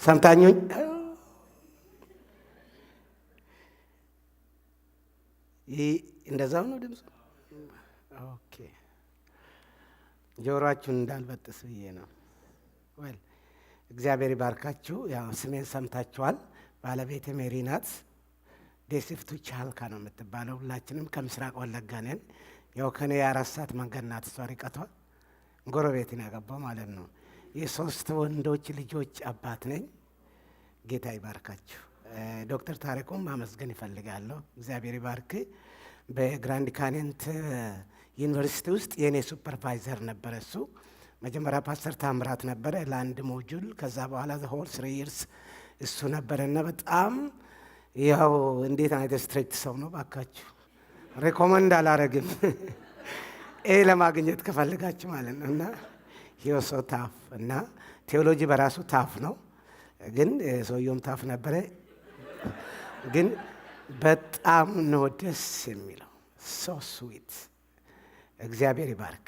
ሰምታኙኝ እንደዛው ነው ድምፁ። ኦኬ ጆሮአችሁን እንዳልበጥስ ብዬ ነው። ወል እግዚአብሔር ይባርካችሁ። ያው ስሜን ሰምታችኋል። ባለቤቴ ሜሪ ናት። ዴሲፍቱ ቻልካ ነው የምትባለው። ሁላችንም ከምስራቅ ወለጋ ነን። ያው ከኔ የ4 ሰዓት መንገድ ናት እሷ ርቀቷ። ጎረቤትን ያገባው ማለት ነው። የ3 ወንዶች ልጆች አባት ነኝ። ጌታ ይባርካችሁ። ዶክተር ታሪኩን ማመስገን ይፈልጋለሁ። እግዚአብሔር ይባርክ። በግራንድ ካኔንት ዩኒቨርሲቲ ውስጥ የኔ ሱፐርቫይዘር ነበረ እሱ። መጀመሪያ ፓስተር ታምራት ነበረ ለአንድ ሞጁል። ከዛ በኋላ ዘ ሆል 3 ይርስ እሱ ነበረና በጣም ያው እንዴት አይነት ስትሪክት ሰው ነው ባካችሁ። ሪኮመንድ አላረግም ኤ ለማግኘት ከፈልጋችሁ ማለት ነው። እና ሂወሶ ታፍ እና ቴዎሎጂ በራሱ ታፍ ነው፣ ግን ሰውየውም ታፍ ነበረ። ግን በጣም ነው ደስ የሚለው። ሶ ስዊት። እግዚአብሔር ይባርክ።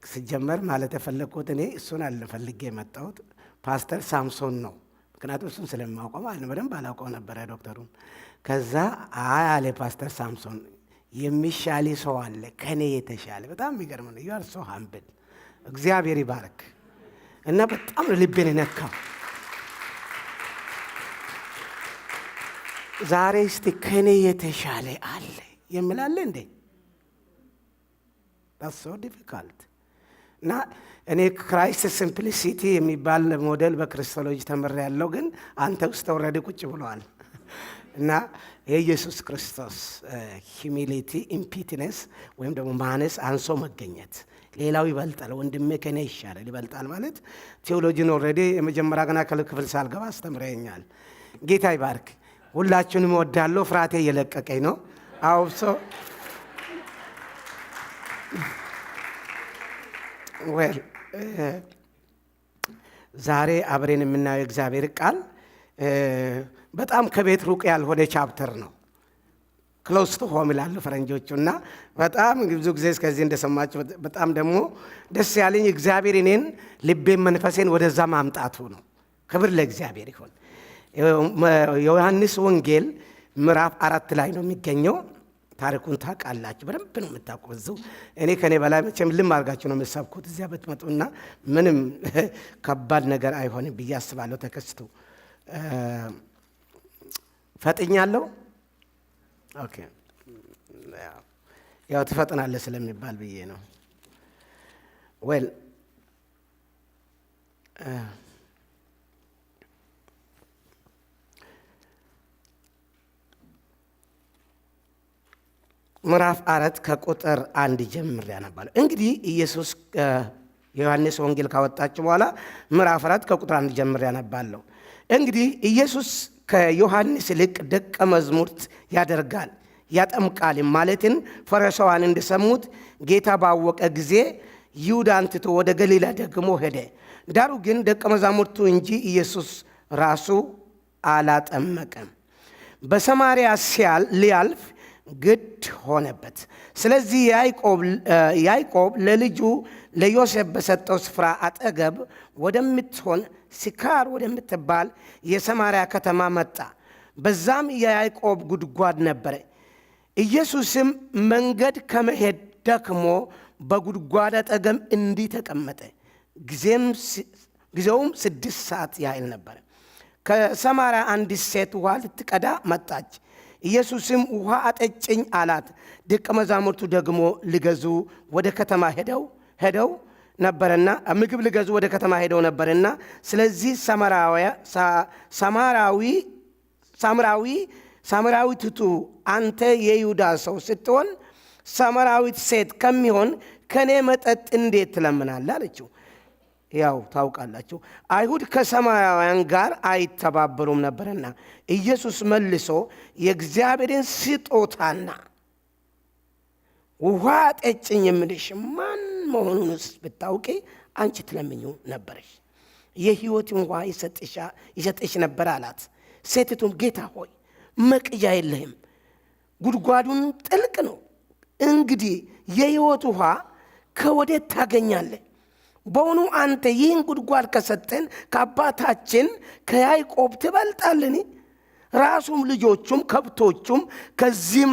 ሲጀመር ማለት የፈለግኩት እኔ እሱን አልፈልጌ የመጣሁት ፓስተር ሳምሶን ነው። ምክንያቱም እሱን ስለማውቀው ማለት ነው። በደንብ አላውቀው ነበረ ዶክተሩን። ከዛ አለ ፓስተር ሳምሶን የሚሻል ሰው አለ ከኔ የተሻለ። በጣም የሚገርም ነው። ዩ አር ሶ ሃምብል። እግዚአብሔር ይባርክ። እና በጣም ልቤን ነካው። ዛሬ እስቲ ከኔ የተሻለ አለ የምላለ እንዴ? that's so difficult። እና እኔ ክራይስት ሲምፕሊሲቲ የሚባል ሞዴል በክርስቶሎጂ ተምሬያለሁ፣ ግን አንተ ውስጥ ኦልሬዲ ቁጭ ብሏል። እና የኢየሱስ ክርስቶስ ሂዩሚሊቲ ኢምፒቲነስ ወይም ደግሞ ማነስ አንሶ መገኘት፣ ሌላው ይበልጣል፣ ወንድሜ ከኔ ይሻላል ይበልጣል ማለት ቴዎሎጂን ኦልሬዲ የመጀመሪያ ገና ክፍል ሳልገባ አስተምረኛል። ጌታ ይባርክ። ሁላችሁንም እወዳለሁ። ፍርሃቴ እየለቀቀኝ ነው። አውሶ ወል ዛሬ አብረን የምናየው እግዚአብሔር ቃል በጣም ከቤት ሩቅ ያልሆነ ቻፕተር ነው። ክሎዝ ቱ ሆም ይላሉ ፈረንጆቹ። እና በጣም ብዙ ጊዜ እስከዚህ እንደሰማችሁ በጣም ደግሞ ደስ ያለኝ እግዚአብሔር እኔን ልቤን መንፈሴን ወደዛ ማምጣቱ ነው። ክብር ለእግዚአብሔር ይሁን። ዮሐንስ ወንጌል ምዕራፍ 4 ላይ ነው የሚገኘው። ታሪኩን ታውቃላችሁ፣ በደንብ ነው የምታውቁት። እዚሁ እኔ ከኔ በላይ መቼም ልም አድርጋችሁ ነው የምትሰብኩት። እዚያ ብትመጡና ምንም ከባድ ነገር አይሆንም ብዬ አስባለሁ። ተከስቶ ፈጥኛለሁ። ኦኬ ያው ትፈጥናለህ ስለሚባል ብዬ ነው። ዌል ምዕራፍ 4 ከቁጥር 1 ጀምሬ አነባለሁ። እንግዲህ ኢየሱስ የዮሐንስ ወንጌል ካወጣችሁ በኋላ ምዕራፍ 4 ከቁጥር 1 ጀምሬ አነባለሁ። እንግዲህ ኢየሱስ ከዮሐንስ ይልቅ ደቀ መዛሙርት ያደርጋል ያጠምቃል ማለትን ፈሪሳውያን እንደሰሙት ጌታ ባወቀ ጊዜ ይሁዳን ትቶ ወደ ገሊላ ደግሞ ሄደ። ዳሩ ግን ደቀ መዛሙርቱ እንጂ ኢየሱስ ራሱ አላጠመቀም። በሰማርያ ሊያልፍ ግድ ሆነበት። ስለዚህ ያዕቆብ ለልጁ ለዮሴፍ በሰጠው ስፍራ አጠገብ ወደምትሆን ሲካር ወደምትባል የሰማርያ ከተማ መጣ። በዛም የያዕቆብ ጉድጓድ ነበረ። ኢየሱስም መንገድ ከመሄድ ደክሞ በጉድጓድ አጠገብ እንዲህ ተቀመጠ። ጊዜውም 6 ሰዓት ያህል ነበረ። ከሰማርያ አንዲት ሴት ውሃ ልትቀዳ መጣች። ኢየሱስም ውሃ አጠጭኝ አላት። ደቀ መዛሙርቱ ደግሞ ሊገዙ ወደ ከተማ ሄደው ነበርና ምግብ ሊገዙ ወደ ከተማ ሄደው ነበርና ስለዚህ ሳምራዊቱ አንተ የይሁዳ ሰው ስትሆን ሳምራዊት ሴት ከሚሆን ከኔ መጠጥ እንዴት ትለምናለህ አለችው። ያው ታውቃላችሁ አይሁድ ከሰማያውያን ጋር አይተባበሩም ነበርና። ኢየሱስ መልሶ የእግዚአብሔርን ስጦታና ውሃ ጠጭኝ የምልሽ ማን መሆኑንስ ብታውቂ አንቺ ትለምኙ ነበርሽ፣ የሕይወትን ውሃ ይሰጥሽ ነበር አላት። ሴቲቱም ጌታ ሆይ መቅጃ የለህም፣ ጉድጓዱን ጥልቅ ነው። እንግዲህ የሕይወት ውሃ ከወዴት ታገኛለህ? በውኑ አንተ ይህን ጉድጓድ ከሰጠን ከአባታችን ከያዕቆብ ትበልጣልን? ራሱም ልጆቹም ከብቶቹም ከዚህ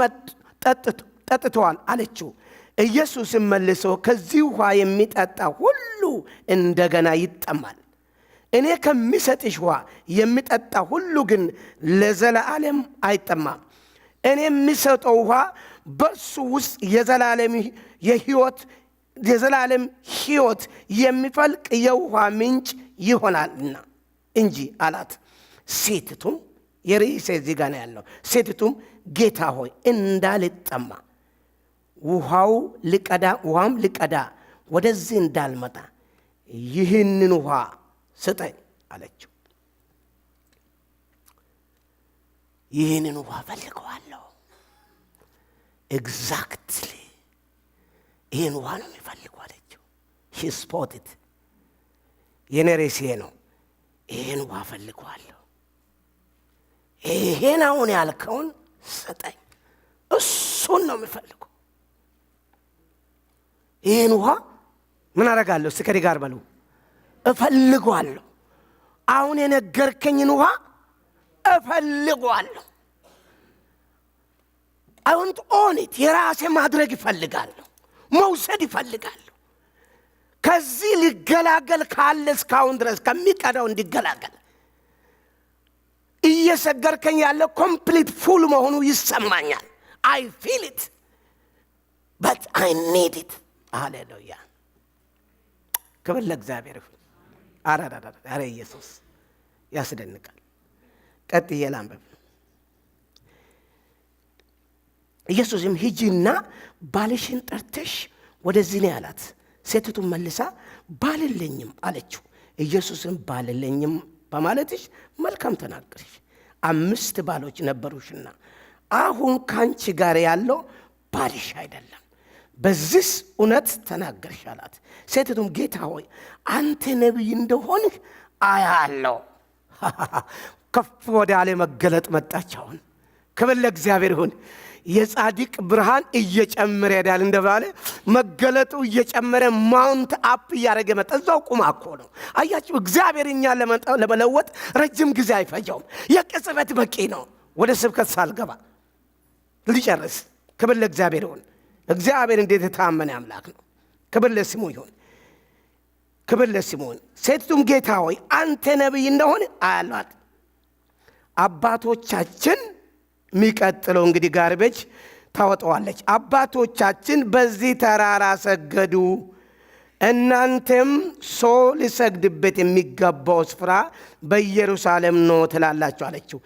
ጠጥተዋል አለችው። ኢየሱስም መልሶ ከዚህ ውሃ የሚጠጣ ሁሉ እንደገና ይጠማል። እኔ ከሚሰጥሽ ውሃ የሚጠጣ ሁሉ ግን ለዘላለም አይጠማም። እኔ የሚሰጠው ውሃ በእርሱ ውስጥ የዘላለም ሕይወት የሚፈልቅ የውሃ ምንጭ ይሆናልና እንጂ አላት። ሴቲቱም የርዕሴ እዚህ ጋር ነው ያለው። ሴቲቱም ጌታ ሆይ እንዳልጠማ ውሃም ልቀዳ ወደዚህ እንዳልመጣ ይህንን ውሃ ስጠኝ አለችው። ይህንን ውሃ ፈልገዋለሁ። ኤግዛክትሊ ይህን ውሃ ነው የሚፈልገው አለችው። ሺ ስፖትድ የኔ ርዕሴ ነው። ይህን ውሃ ፈልገዋለሁ። ይሄን አሁን ያልከውን ስጠኝ። እሱን ነው የሚፈልገው። ይህን ውሃ ምን አደርጋለሁ? እስቲ ከእኔ ጋር በሉ። እፈልገዋለሁ። አሁን የነገርከኝን ውሃ እፈልገዋለሁ። አሁን ኦኒት የራሴ ማድረግ ይፈልጋለሁ። መውሰድ ይፈልጋለሁ። ከዚህ ሊገላገል ካለ እስካሁን ድረስ ከሚቀዳው እንዲገላገል እየሰገርከኝ ያለ ኮምፕሊት ፉል መሆኑ ይሰማኛል። I feel it but I need it. ሃሌሉያ ክብር ለእግዚአብሔር ይሁን። አረ ኢየሱስ ያስደንቃል። ቀጥዬ ላንብብ። ኢየሱስም ሂጂና ባልሽን ጠርተሽ ወደዚህ ነው ያላት። ሴቲቱም መልሳ ባልለኝም አለችው። ኢየሱስም ባልለኝም በማለትሽ መልካም ተናገርሽ፣ 5 ባሎች ነበሩሽና አሁን ካንቺ ጋር ያለው ባልሽ አይደለም። በዚህ እውነት ተናገርሽ አላት። ሴቲቱም ጌታ ሆይ አንተ ነቢይ እንደሆንህ አያለሁ። ከፍ ወዳለ መገለጥ መጣች። አሁን ክብር ለእግዚአብሔር ይሁን። የጻድቅ ብርሃን እየጨመረ ይሄዳል እንደባለ መገለጡ እየጨመረ ማውንት አፕ እያደረገ መጣ። እዛው ቁማ እኮ ነው። አያችሁ እግዚአብሔር እኛን ለመለወጥ ረጅም ጊዜ አይፈጀውም። የቅጽበት በቂ ነው። ወደ ስብከት ሳልገባ ልጨርስ። ክብር ለእግዚአብሔር ይሁን። እግዚአብሔር እንዴት የታመነ አምላክ ነው። ክብር ለስሙ ይሁን። ክብር ለስሙ ይሁን። ሴቲቱም ጌታ ሆይ አንተ ነቢይ እንደሆነ አያሏት። አባቶቻችን የሚቀጥለው እንግዲህ ጋርቤጅ ታወጣዋለች። አባቶቻችን በዚህ ተራራ ሰገዱ፣ እናንተም ሰው ሊሰግድበት የሚገባው ስፍራ በኢየሩሳሌም ነው ትላላችሁ አለችው።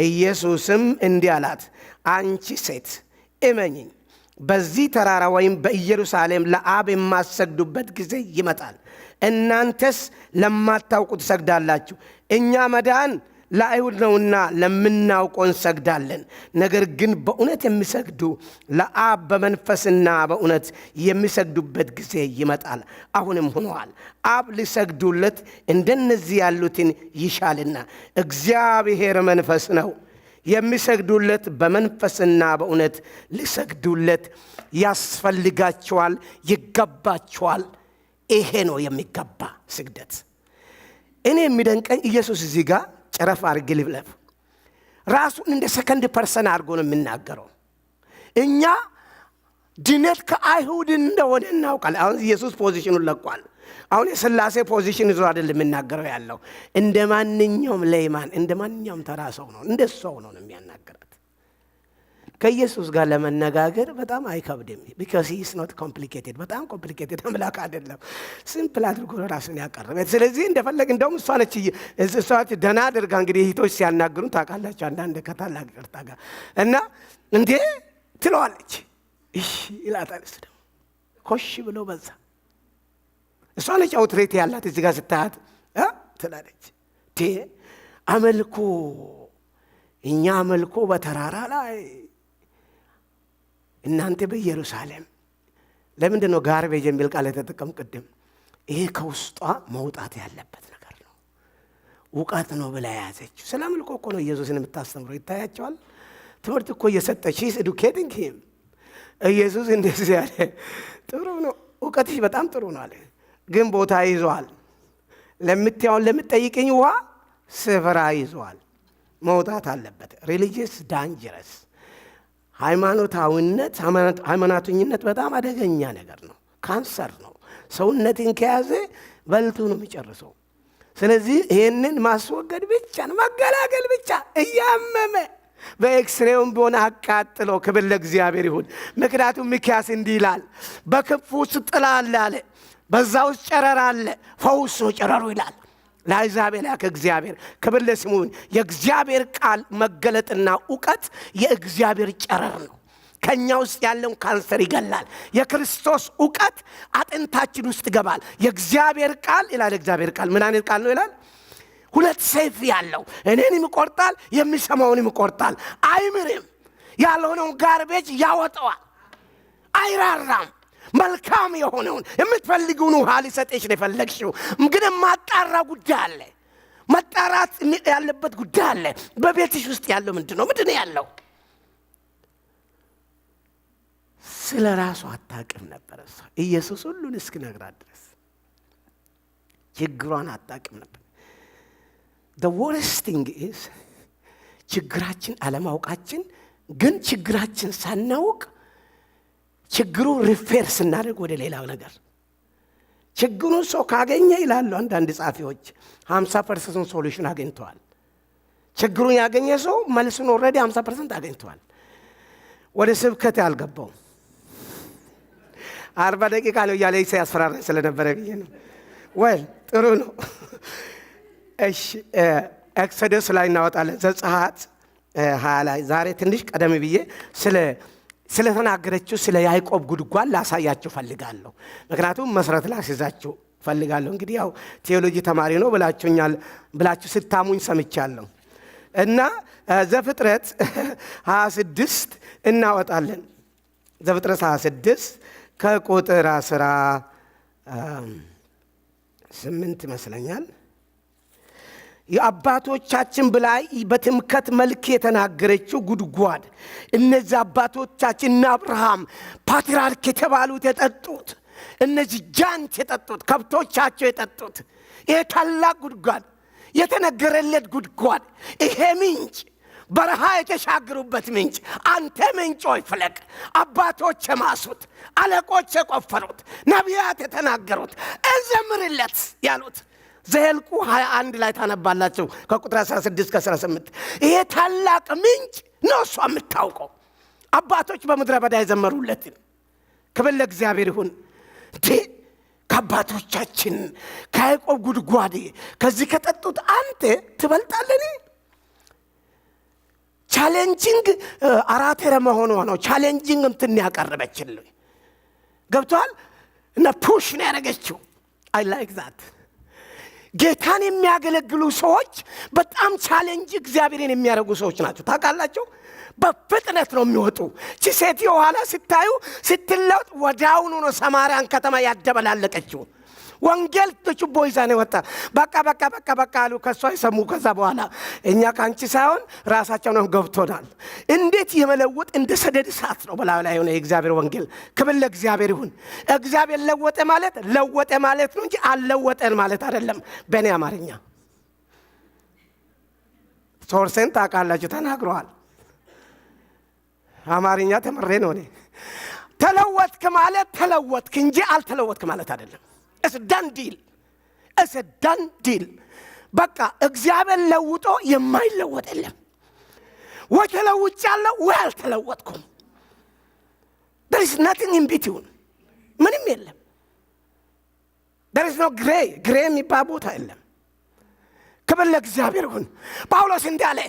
ኢየሱስም እንዲህ አላት፣ አንቺ ሴት እመኚኝ፣ በዚህ ተራራ ወይም በኢየሩሳሌም ለአብ የማሰግዱበት ጊዜ ይመጣል። እናንተስ ለማታውቁ ትሰግዳላችሁ። እኛ መዳን ለአይሁድ ነውና ለምናውቀው እንሰግዳለን። ነገር ግን በእውነት የሚሰግዱ ለአብ በመንፈስና በእውነት የሚሰግዱበት ጊዜ ይመጣል፣ አሁንም ሆነዋል። አብ ሊሰግዱለት እንደነዚህ ያሉትን ይሻልና። እግዚአብሔር መንፈስ ነው፣ የሚሰግዱለት በመንፈስና በእውነት ሊሰግዱለት ያስፈልጋቸዋል፣ ይገባቸዋል። ይሄ ነው የሚገባ ስግደት። እኔ የሚደንቀኝ ኢየሱስ እዚህ ጋር ጨረፍ አድርጌ ልብለፍ፣ ራሱን እንደ ሰከንድ ፐርሰን አድርጎ ነው የሚናገረው። እኛ ድነት ከአይሁድ እንደሆነ እናውቃለን። አሁን ኢየሱስ ፖዚሽኑን ለቋል። አሁን የሥላሴ ፖዚሽን ይዞ አይደለም የሚናገረው ያለው። እንደ ማንኛውም ሌይማን እንደ ማንኛውም ተራ ሰው ነው፣ እንደ ሰው ነው የሚያናገራት። ከኢየሱስ ጋር ለመነጋገር በጣም አይከብድም። ቢካዝ ሂ ኢዝ ኖት ኮምፕሊኬትድ። በጣም ኮምፕሊኬትድ አምላክ አይደለም። ሲምፕል አድርጎ ራሱን ያቀረበ። ስለዚህ እንደፈለግ እንደውም እሷ ነች ደህና አድርጋ እንግዲህ እህቶች ሲያናግሩን ታውቃላችሁ፣ አንዳንድ ከታላቅ ቅርታ ጋር እና እንዴ ትለዋለች። እሺ ይላታል። እሱ ደግሞ ኮሽ ብሎ በዛ። እሷ ነች አውትሬት ያላት እዚህ ጋር ስታያት ትላለች። አመልኮ እኛ አመልኮ በተራራ ላይ እናንተ በኢየሩሳሌም። ለምንድን ነው ጋርቤጅ የሚል ቃል የተጠቀም? ቅድም ይሄ ከውስጧ መውጣት ያለበት ነገር ነው። እውቀት ነው ብላ ያዘችው። ስለ አምልኮ እኮ ነው ኢየሱስን የምታስተምረው። ይታያቸዋል። ትምህርት እኮ እየሰጠች ሂስ ኤዱኬቲንግ ሂም። ኢየሱስ እንደዚህ ያለ ጥሩ ነው፣ እውቀትሽ በጣም ጥሩ ነው አለ። ግን ቦታ ይዟል። ለምትጠይቅኝ ውሃ ስፍራ ይዟል። መውጣት አለበት። ሪሊጂየስ ዳንጀረስ ሃይማኖተኝነት በጣም አደገኛ ነገር ነው። ካንሰር ነው። ሰውነትን ከያዘ በልቶ ነው የሚጨርሰው። ስለዚህ ይህንን ማስወገድ ብቻ ነው፣ መገላገል ብቻ። እያመመ በኤክስሬውም ቢሆን አቃጥለው። ክብር ለእግዚአብሔር ይሁን። ምክንያቱም ሚክያስ እንዲህ ይላል፣ በክንፉ ውስጥ ጥላ አለ አለ፣ በዛ ውስጥ ጨረር አለ፣ ፈውስ ነው ጨረሩ ይላል። ለአሕዛብ የላከ እግዚአብሔር ክብር ለስሙ ይሁን። የእግዚአብሔር ቃል መገለጥና እውቀት የእግዚአብሔር ጨረር ነው። ከኛ ውስጥ ያለውን ካንሰር ይገላል። የክርስቶስ እውቀት አጥንታችን ውስጥ ይገባል። የእግዚአብሔር ቃል ይላል። እግዚአብሔር ቃል ምን አይነት ቃል ነው ይላል? ሁለት ሰይፍ ያለው፣ እኔንም ይቆርጣል፣ የሚሰማውንም ይቆርጣል። አይምርም፣ ያልሆነውን ጋርቤጅ ያወጣዋል። አይራራም። መልካም የሆነውን የምትፈልጊውን ውሃ ሊሰጥሽ ነው የፈለግሽው። ግን ማጣራ ጉዳይ አለ። መጣራት ያለበት ጉዳይ አለ። በቤትሽ ውስጥ ያለው ምንድነው ያለው? ስለ ራሱ አታውቅም ነበር እሷ። ኢየሱስ ሁሉን እስኪነግራት ድረስ ችግሯን አታውቅም ነበር። the worst thing is ችግራችን አለማወቃችን። ግን ችግራችን ሳናውቅ ችግሩ ሪፌር ስናደርግ ወደ ሌላው ነገር። ችግሩን ሰው ካገኘ ይላሉ አንዳንድ ጻፊዎች 50% ሶሉሽን አግኝተዋል። ችግሩን ያገኘ ሰው መልሱን ኦልሬዲ 50% አግኝተዋል። ወደ ስብከት ያልገባው 40 ደቂቃ ነው እያለ ያስፈራራኝ ስለነበረ ብዬ ነው። ወይ ጥሩ ነው። እሺ ኤክሶደስ ላይ እናወጣለን። ዘጸአት 20 ላይ ዛሬ ትንሽ ቀደም ብዬ ስለተናገረችው ስለ ያዕቆብ ጉድጓድ ላሳያችሁ ፈልጋለሁ። ምክንያቱም መሰረት ላስይዛችሁ ፈልጋለሁ። እንግዲህ ያው ቴዎሎጂ ተማሪ ነው ብላችሁ ስታሙኝ ሰምቻለሁ። እና ዘፍጥረት 26 እናወጣለን። ዘፍጥረት 26 ከቁጥር 18 ይመስለኛል። የአባቶቻችን ብላይ በትምከት መልክ የተናገረችው ጉድጓድ፣ እነዚህ አባቶቻችን እነ አብርሃም ፓትርያርክ የተባሉት የጠጡት፣ እነዚህ ጃንት የጠጡት፣ ከብቶቻቸው የጠጡት ይሄ ታላቅ ጉድጓድ፣ የተነገረለት ጉድጓድ፣ ይሄ ምንጭ፣ በረሃ የተሻገሩበት ምንጭ፣ አንተ ምንጭ ሆይ ፍለቅ፣ አባቶች የማሱት፣ አለቆች የቆፈሩት፣ ነቢያት የተናገሩት፣ እዘምርለት ያሉት ዘኍልቍ 21 ላይ ታነባላችሁ ከቁጥር 16 ከ18። ይሄ ታላቅ ምንጭ ነው እሷ የምታውቀው። አባቶች በምድረ በዳ የዘመሩለትን። ክብር ለእግዚአብሔር ይሁን። ከአባቶቻችን ከያዕቆብ ጉድጓድ ከዚህ ከጠጡት አንተ ትበልጣለህ። ቻሌንጂንግ አራቴረ መሆኗ ነው። ቻሌንጂንግ እንትን ያቀረበችልኝ ገብቷል። እና ፑሽ ነው ያደረገችው። አይ ላይክ ዛት። ጌታን የሚያገለግሉ ሰዎች በጣም ቻሌንጅ እግዚአብሔርን የሚያደርጉ ሰዎች ናቸው። ታውቃላችሁ፣ በፍጥነት ነው የሚወጡ። እቺ ሴት የኋላ ስታዩ ስትለውጥ ወዲያውኑ ነው ሰማርያን ከተማ ያደበላለቀችው። ወንጌል ችቦ ይዛ ነው ወጣ። በቃ አሉ። ከሷ ይሰሙ። ከዛ በኋላ እኛ ካንቺ ሳይሆን ራሳቸው ነው ገብቶናል። እንዴት የመለወጥ እንደ ሰደድ እሳት ነው በላዩ ላይ ሆነ የእግዚአብሔር ወንጌል። ክብር ለእግዚአብሔር ይሁን። እግዚአብሔር ለወጠ ማለት ነው እንጂ አልለወጠን ማለት አይደለም። በእኔ አማርኛ ሶርሴን ታውቃላችሁ፣ ተናግረዋል። አማርኛ ተመሬ ነው እኔ። ተለወጥክ ማለት ተለወጥክ እንጂ አልተለወጥክ ማለት አይደለም። it's done deal። በቃ እግዚአብሔር ለውጦ የማይለወጥ የለም። ወይ ተለውጫለሁ ወይ አልተለወጥኩም። there is nothing in between። ምንም የለም። there is no gray የሚባል ቦታ የለም። ክብር ለእግዚአብሔር ይሁን። ጳውሎስ እንዳለ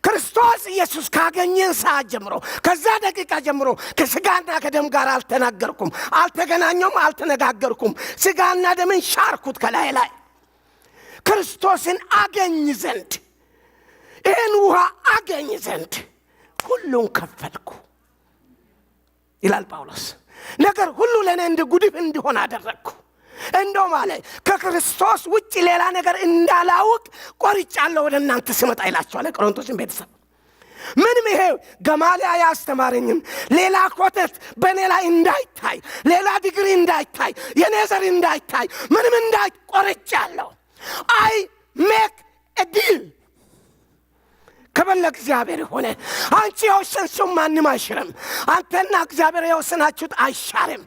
ክርስቶስ ኢየሱስ ካገኘን ሰዓት ጀምሮ ከዛ ደቂቃ ጀምሮ ከስጋና ከደም ጋር አልተናገርኩም፣ አልተገናኘሁም፣ አልተነጋገርኩም። ስጋና ደምን ሻርኩት ከላይ ላይ ክርስቶስን አገኝ ዘንድ፣ ይህን ውሃ አገኝ ዘንድ ሁሉን ከፈልኩ ይላል ጳውሎስ። ነገር ሁሉ ለእኔ እንደ ጉድፍ እንዲሆን አደረግኩ። እንደው ማለት ከክርስቶስ ውጭ ሌላ ነገር እንዳላውቅ ቆርጫለሁ ወደ እናንተ ስመጣ ይላችኋል ቆሮንቶስን ቤተሰብ። ምንም ይሄ ገማልያ ያስተማረኝም ሌላ ኮተት በእኔ ላይ እንዳይታይ፣ ሌላ ዲግሪ እንዳይታይ፣ የኔ ዘር እንዳይታይ፣ ምንም እንዳይቆርጫለሁ። አይ ሜክ ኤ ዲል። ክብር ለእግዚአብሔር ሆነ። አንቺ የወሰንሽው ማንም አይሽርም። አንተና እግዚአብሔር የወሰናችሁት አይሻርም።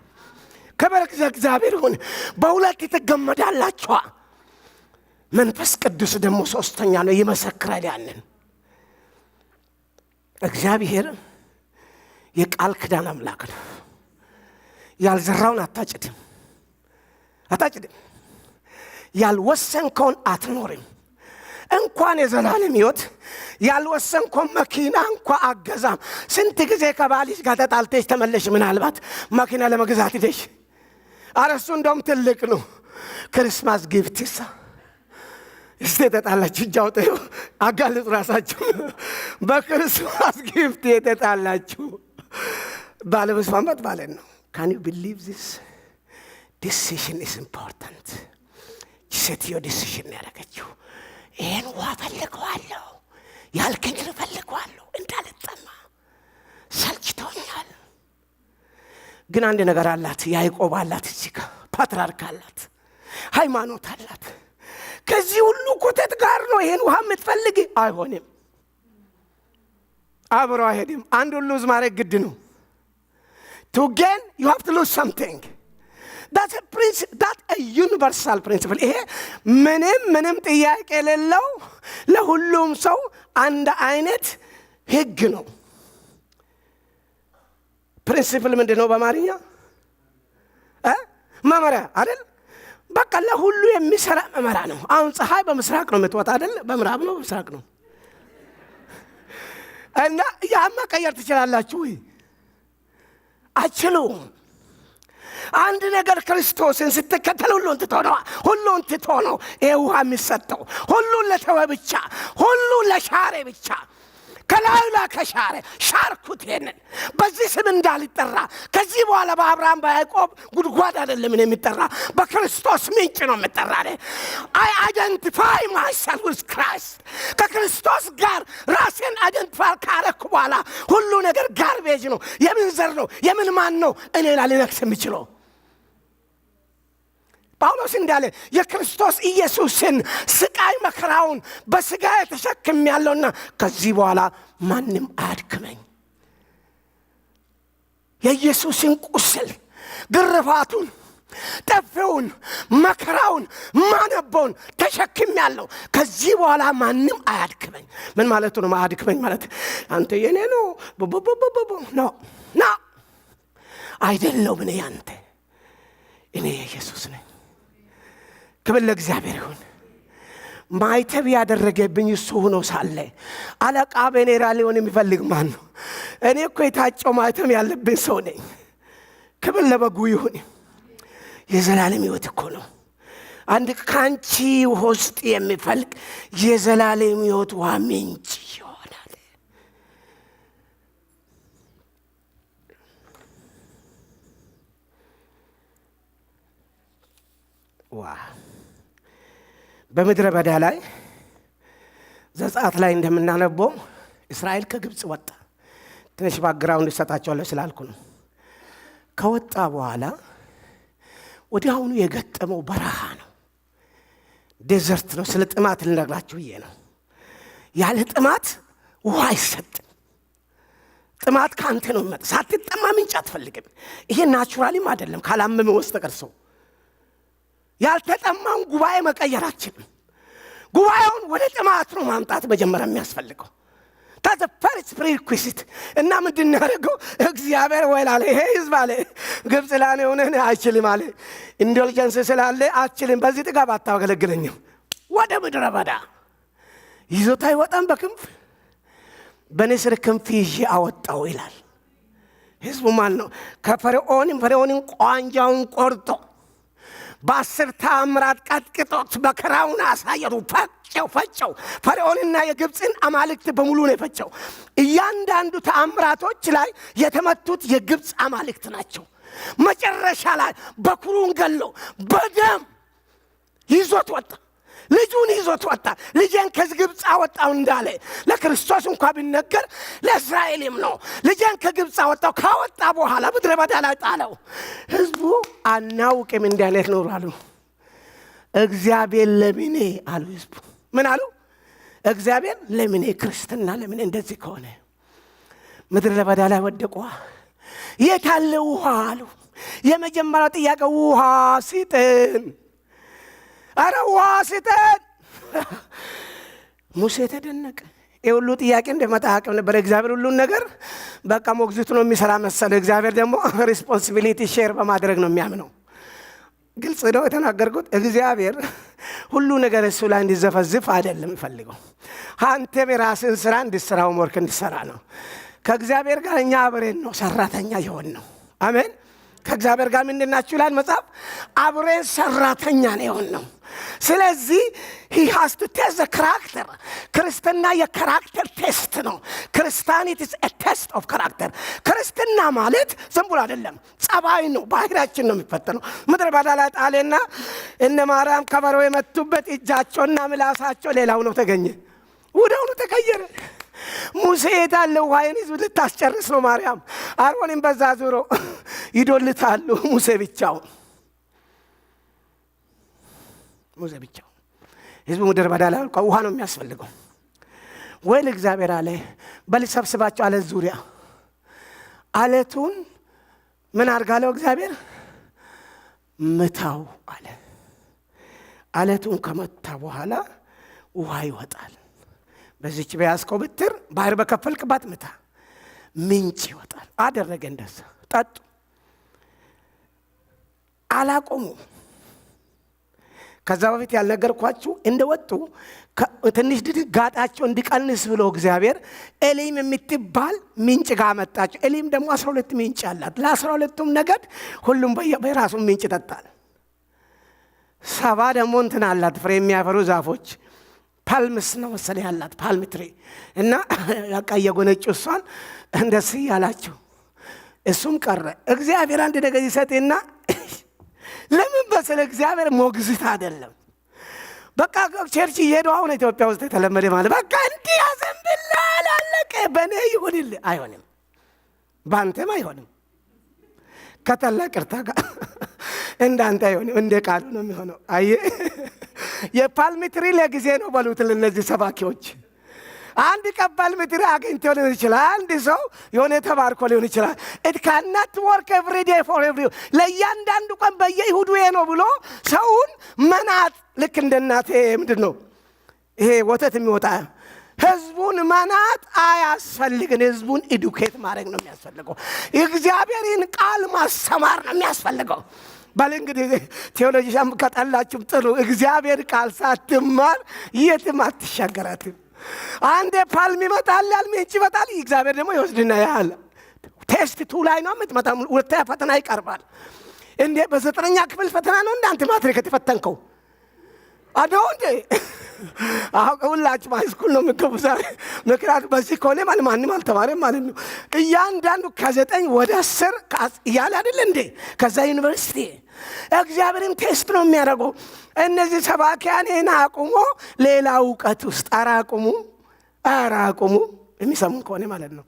ክብር ለእግዚአብሔር ሆነ። በሁለት ትገመዳላችሁ። መንፈስ ቅዱስ ደግሞ ሶስተኛ ነው፣ ይመሰክራል። ያንን እግዚአብሔር የቃል ኪዳን አምላክ ነው። ያልዘራውን አታጭድም። ያልወሰንከውን አትኖርም። እንኳን የዘላለም ሕይወት ያልወሰንከውን መኪና እንኳን አገዛም። ስንት ጊዜ ከባልሽ ጋር ተጣልተሽ ተመለሽ፣ ምናልባት መኪና ለመግዛት ሄደሽ። ኧረ እሱ እንደውም ትልቅ ነው። ክርስማስ ጊፍትሳ እስቲ ተጣላችሁ፣ እጅ አውጡ፣ አጋልጡ ራሳችሁ። በክርስማስ ጊፍት የተጣላችሁ ባለመስማማት ማለት ነው። ካን ዩ ቢሊቭ ዚስ? ዲሲሽን ኢዝ ኢምፖርታንት። ሴትዮ ዲሲሽን ያደረገችው ይህን ውሃ ፈልገዋለሁ፣ ያልከኝን ፈልገዋለሁ፣ እንዳልጠማ ሰልችቶኛል። ግን አንድ ነገር አላት። ያዕቆብ አላት፣ እዚህ ጋር ፓትርያርክ አላት፣ ሃይማኖት አላት። ከዚህ ሁሉ ኮተት ጋር ነው ይሄን ውሃ የምትፈልግ? አይሆንም፣ አብሮ አይሄድም። አንድ ሁሉ ማድረግ ግድ ነው። to gain you have to lose something. that's a principle, that a universal principle. ይሄ ምንም ጥያቄ የሌለው ለሁሉም ሰው አንድ አይነት ህግ ነው። ፕሪንሲፕል ምንድነው በአማርኛ? መመሪያ አይደል? በቃ ለሁሉ የሚሰራ መመሪያ ነው። አሁን ፀሐይ በምስራቅ ነው የምትወጣ አይደል? በምዕራብ ነው በምስራቅ ነው? እና ያ መቀየር ትችላላችሁ ወይ? አችሉም። አንድ ነገር ክርስቶስን ስትከተል ሁሉን ትቶ ነው ይሄ ውሃ የሚሰጠው። ሁሉን ለተወ ብቻ፣ ሁሉን ለሻረ ብቻ። ከላዩላ ከሻረ ሻርኩት። ይሄንን በዚህ ስም እንዳልጠራ ከዚህ በኋላ በአብርሃም በያዕቆብ ጉድጓድ አይደለም የሚጠራ፣ በክርስቶስ ምንጭ ነው የሚጠራ። አይ አይደንቲፋይ ማይሰልፍ ዊዝ ክራይስት። ከክርስቶስ ጋር ራሴን አይደንቲፋይ ካረኩ በኋላ ሁሉ ነገር ጋርቤጅ ነው። የምን ዘር ነው? የምን ማን ነው እኔ ላይ ሊነክስ የሚችለው? ጳውሎስ እንዳለ የክርስቶስ ኢየሱስን ስቃይ መከራውን በስጋ ተሸክም ያለውና ከዚህ በኋላ ማንም አያድክመኝ። የኢየሱስን ቁስል፣ ግርፋቱን፣ ጠፌውን፣ መከራውን፣ ማነቦውን ተሸክም ያለው ከዚህ በኋላ ማንም አያድክመኝ። ምን ማለት ነው አያድክመኝ ማለት? አንተ የኔ ነው ነው አይደለም። እኔ ያንተ፣ እኔ የኢየሱስ ነኝ። ክብር ለእግዚአብሔር ይሁን። ማይተብ ያደረገብኝ እሱ ሆኖ ሳለ አለቃ በኔራ ሊሆን የሚፈልግ ማን ነው? እኔ እኮ የታጨው ማይተብ ያለብኝ ሰው ነኝ። ክብር ለበጉ ይሁን። የዘላለም ሕይወት እኮ ነው። አንድ ካንቺ ውስጥ የሚፈልግ የዘላለም ሕይወት ውሃ ምንጭ ይሆናል። በምድረ በዳ ላይ ዘጸአት ላይ እንደምናነበው እስራኤል ከግብጽ ወጣ። ትንሽ ባክግራውንድ ሰጣቸዋለሁ ስላልኩ ነው። ከወጣ በኋላ ወዲያውኑ የገጠመው በረሃ ነው፣ ዴዘርት ነው። ስለ ጥማት ልነግራችሁ ብዬ ነው። ያለ ጥማት ውሃ አይሰጥም። ጥማት ካንተ ነው የሚመጣ። ሳትጠማ ምንጭ አትፈልግም። ይሄ ናቹራሊም አይደለም ካላመመ በስተቀር ሰው ያልተጠማን ጉባኤ መቀየራችን፣ ጉባኤውን ወደ ጥማት ነው ማምጣት መጀመሪያ የሚያስፈልገው። ታዘ ፈርስት ፕሪሪኩዊዚት። እና ምንድን ነው ያደረገው? እግዚአብሔር ወይ አለ ይሄ ህዝብ አለ ግብጽ ላይ ሆነህ አይችልም አለ፣ ኢንዶልጀንስ ስላለ አትችልም፣ በዚህ ጥጋብ አታገለግለኝም። ወደ ምድረ በዳ ይዞታ አይወጣም። በክንፍ በንስር ክንፍ ይዤ አወጣው ይላል። ህዝቡ ማን ነው? ፈርዖንን ቋንጃውን ቆርጦ በ10 ተአምራት ቀጥቅጦት መከራውን አሳየሩ። ፈጨው። ፈርዖንና የግብፅን አማልክት በሙሉ ነው የፈጨው። እያንዳንዱ ተአምራቶች ላይ የተመቱት የግብፅ አማልክት ናቸው። መጨረሻ ላይ በኩሩን ገሎ በደም ይዞት ወጣ። ልጁን ይዞት ወጣ። ልጄን ከግብፅ አወጣው እንዳለ ለክርስቶስ እንኳን ቢነገር ለእስራኤልም ነው። ልጄን ከግብፅ አወጣው ካወጣ በኋላ ምድረ በዳ ላይ ጣለው። ህዝቡ አናውቅም እንዲህ አይነት ኖር አሉ። እግዚአብሔር ለምኔ አሉ። ህዝቡ ምን አሉ? እግዚአብሔር ለምኔ፣ ክርስትና ለምኔ እንደዚህ ከሆነ ምድረ በዳ ላይ ወደቁ። የት አለ ውሃ አሉ። የመጀመሪያው ጥያቄ ውሃ ስጠን፣ አረ ውሃ ስጠን። ሙሴ ተደነቀ። የሁሉ ጥያቄ እንደመጣ አቅም ነበር። እግዚአብሔር ሁሉን ነገር በቃ ሞግዚቱ ነው የሚሰራ መሰለ። እግዚአብሔር ደግሞ ሪስፖንሲቢሊቲ ሼር በማድረግ ነው የሚያምነው። ግልጽ ነው የተናገርኩት። እግዚአብሔር ሁሉ ነገር እሱ ላይ እንዲዘፈዝፍ አይደለም ፈልገው። አንተ የራስን ስራ እንድትሰራው ወርክ እንድትሰራ ነው። ከእግዚአብሔር ጋር እኛ አብረን ነው ሰራተኛ የሆን ነው። አሜን። ከእግዚአብሔር ጋር ምንድን ናችሁ ይላል መጽሐፍ? አብረን ሰራተኛ ነው የሆን ነው። ስለዚህ he has to test the character። ክርስትና የካራክተር ቴስት ነው። ክርስቲያኒቲ is a test of character። ክርስትና ማለት ዝም ብሎ አይደለም፣ ጸባይ ነው፣ ባህሪያችን ነው የሚፈተነው። ምድረ በዳ ላይ ጣለና እነ ማርያም ከበሮ የመቱበት እጃቸውና ምላሳቸው ሌላው ነው ተገኘ። ወዲያውኑ ተቀየረ። ሙሴ የታለ? ውሃዬን ይዞ ልታስጨርስ ነው ማርያም። አሮንም በዛ ዙሮ ይዶልታሉ። ሙሴ ብቻው ህዝቡ ምድረ በዳ ላይ ውሃ ነው የሚያስፈልገው። ወይል እግዚአብሔር አለ በልሰብስባቸው አለት ዙሪያ አለቱን ምን አርጋለው? እግዚአብሔር ምታው አለ። አለቱን ከመታ በኋላ ውሃ ይወጣል። በዚች በያዝከው ብትር ባህር በከፈልክባት ምታ፣ ምንጭ ይወጣል። አደረገ እንደዛ። ጠጡ። አላቆሙ። ከዛ በፊት ያልነገርኳችሁ እንደወጡ ትንሽ ድጋጣቸው እንዲቀንስ ብሎ እግዚአብሔር ኤሊም የምትባል ምንጭ ጋር መጣቸው። ኤሊም ደግሞ 12 ምንጭ አላት። ለ12ቱም ነገድ ሁሉም በራሱ ምንጭ ይጠጣል። 7 ደግሞ እንትን አላት ፍሬ የሚያፈሩ ዛፎች፣ ፓልምስ ነው መሰለኝ ያላት ፓልም ትሪ እና ያቃየጎነጭ እሷን እንደዚህ ያላችሁ እሱም ቀረ። እግዚአብሔር አንድ ነገር ይሰጥና ለምን በስለ እግዚአብሔር ሞግዚት አይደለም። በቃ ቸርች እየሄዱ አሁን ኢትዮጵያ ውስጥ የተለመደ ማለት በቃ እንዲህ ያዘንብላል አለቀ። በእኔ ይሁንልህ አይሆንም፣ ባንተም አይሆንም። ከታላቅ ቅርታ ጋር እንዳንተ አይሆንም፣ እንደ ቃሉ ነው የሚሆነው። አየህ የፓልም ትሪ ለጊዜ ነው በሉት ለነዚህ ሰባኪዎች። አንድ ቀባል ምድር አገኝቶ ሊሆን ይችላል። አንድ ሰው የሆነ ተባርኮ ሊሆን ይችላል። it cannot work every day for every ለእያንዳንዱ ቀን በየይሁዱ ነው ብሎ ሰውን መናት። ልክ እንደናቴ ምንድን ነው ይሄ ወተት የሚወጣ ህዝቡን መናት አያስፈልግም። ህዝቡን ኤዱኬት ማድረግ ነው የሚያስፈልገው። የእግዚአብሔርን ቃል ማስተማር ነው የሚያስፈልገው። ባል እንግዲህ ቴዎሎጂ ከጠላችሁም ጥሩ። እግዚአብሔር ቃል ሳትማር የትም አትሻገራትም። አንዴ ፓልም ይመጣል፣ ምንጭ ይመጣል። እግዚአብሔር ደግሞ ይወስድና ያለ ቴስት 2 ላይ ነው የምትመጣው። ሁለተኛ ፈተና ይቀርባል። እንዴ በ9ኛ ክፍል ፈተና ነው እንዳንተ ማትሪክ የተፈተንከው አዳው እንዴ? ሁላችሁ ሃይስኩል ነው የምትገቡ ዛሬ። ምክንያቱም በዚህ ከሆነ ማለት ማንም አልተማረም ማለት ነው። እያንዳንዱ ከ9 ወደ 10 እያለ አይደል እንዴ? ከዛ ዩኒቨርሲቲ እግዚአብሔርን ቴስት ነው የሚያደርገው። እነዚህ ሰባኪያን ይህን አቁሞ ሌላ እውቀት ውስጥ አራቁሙ የሚሰሙን ከሆነ ማለት ነው።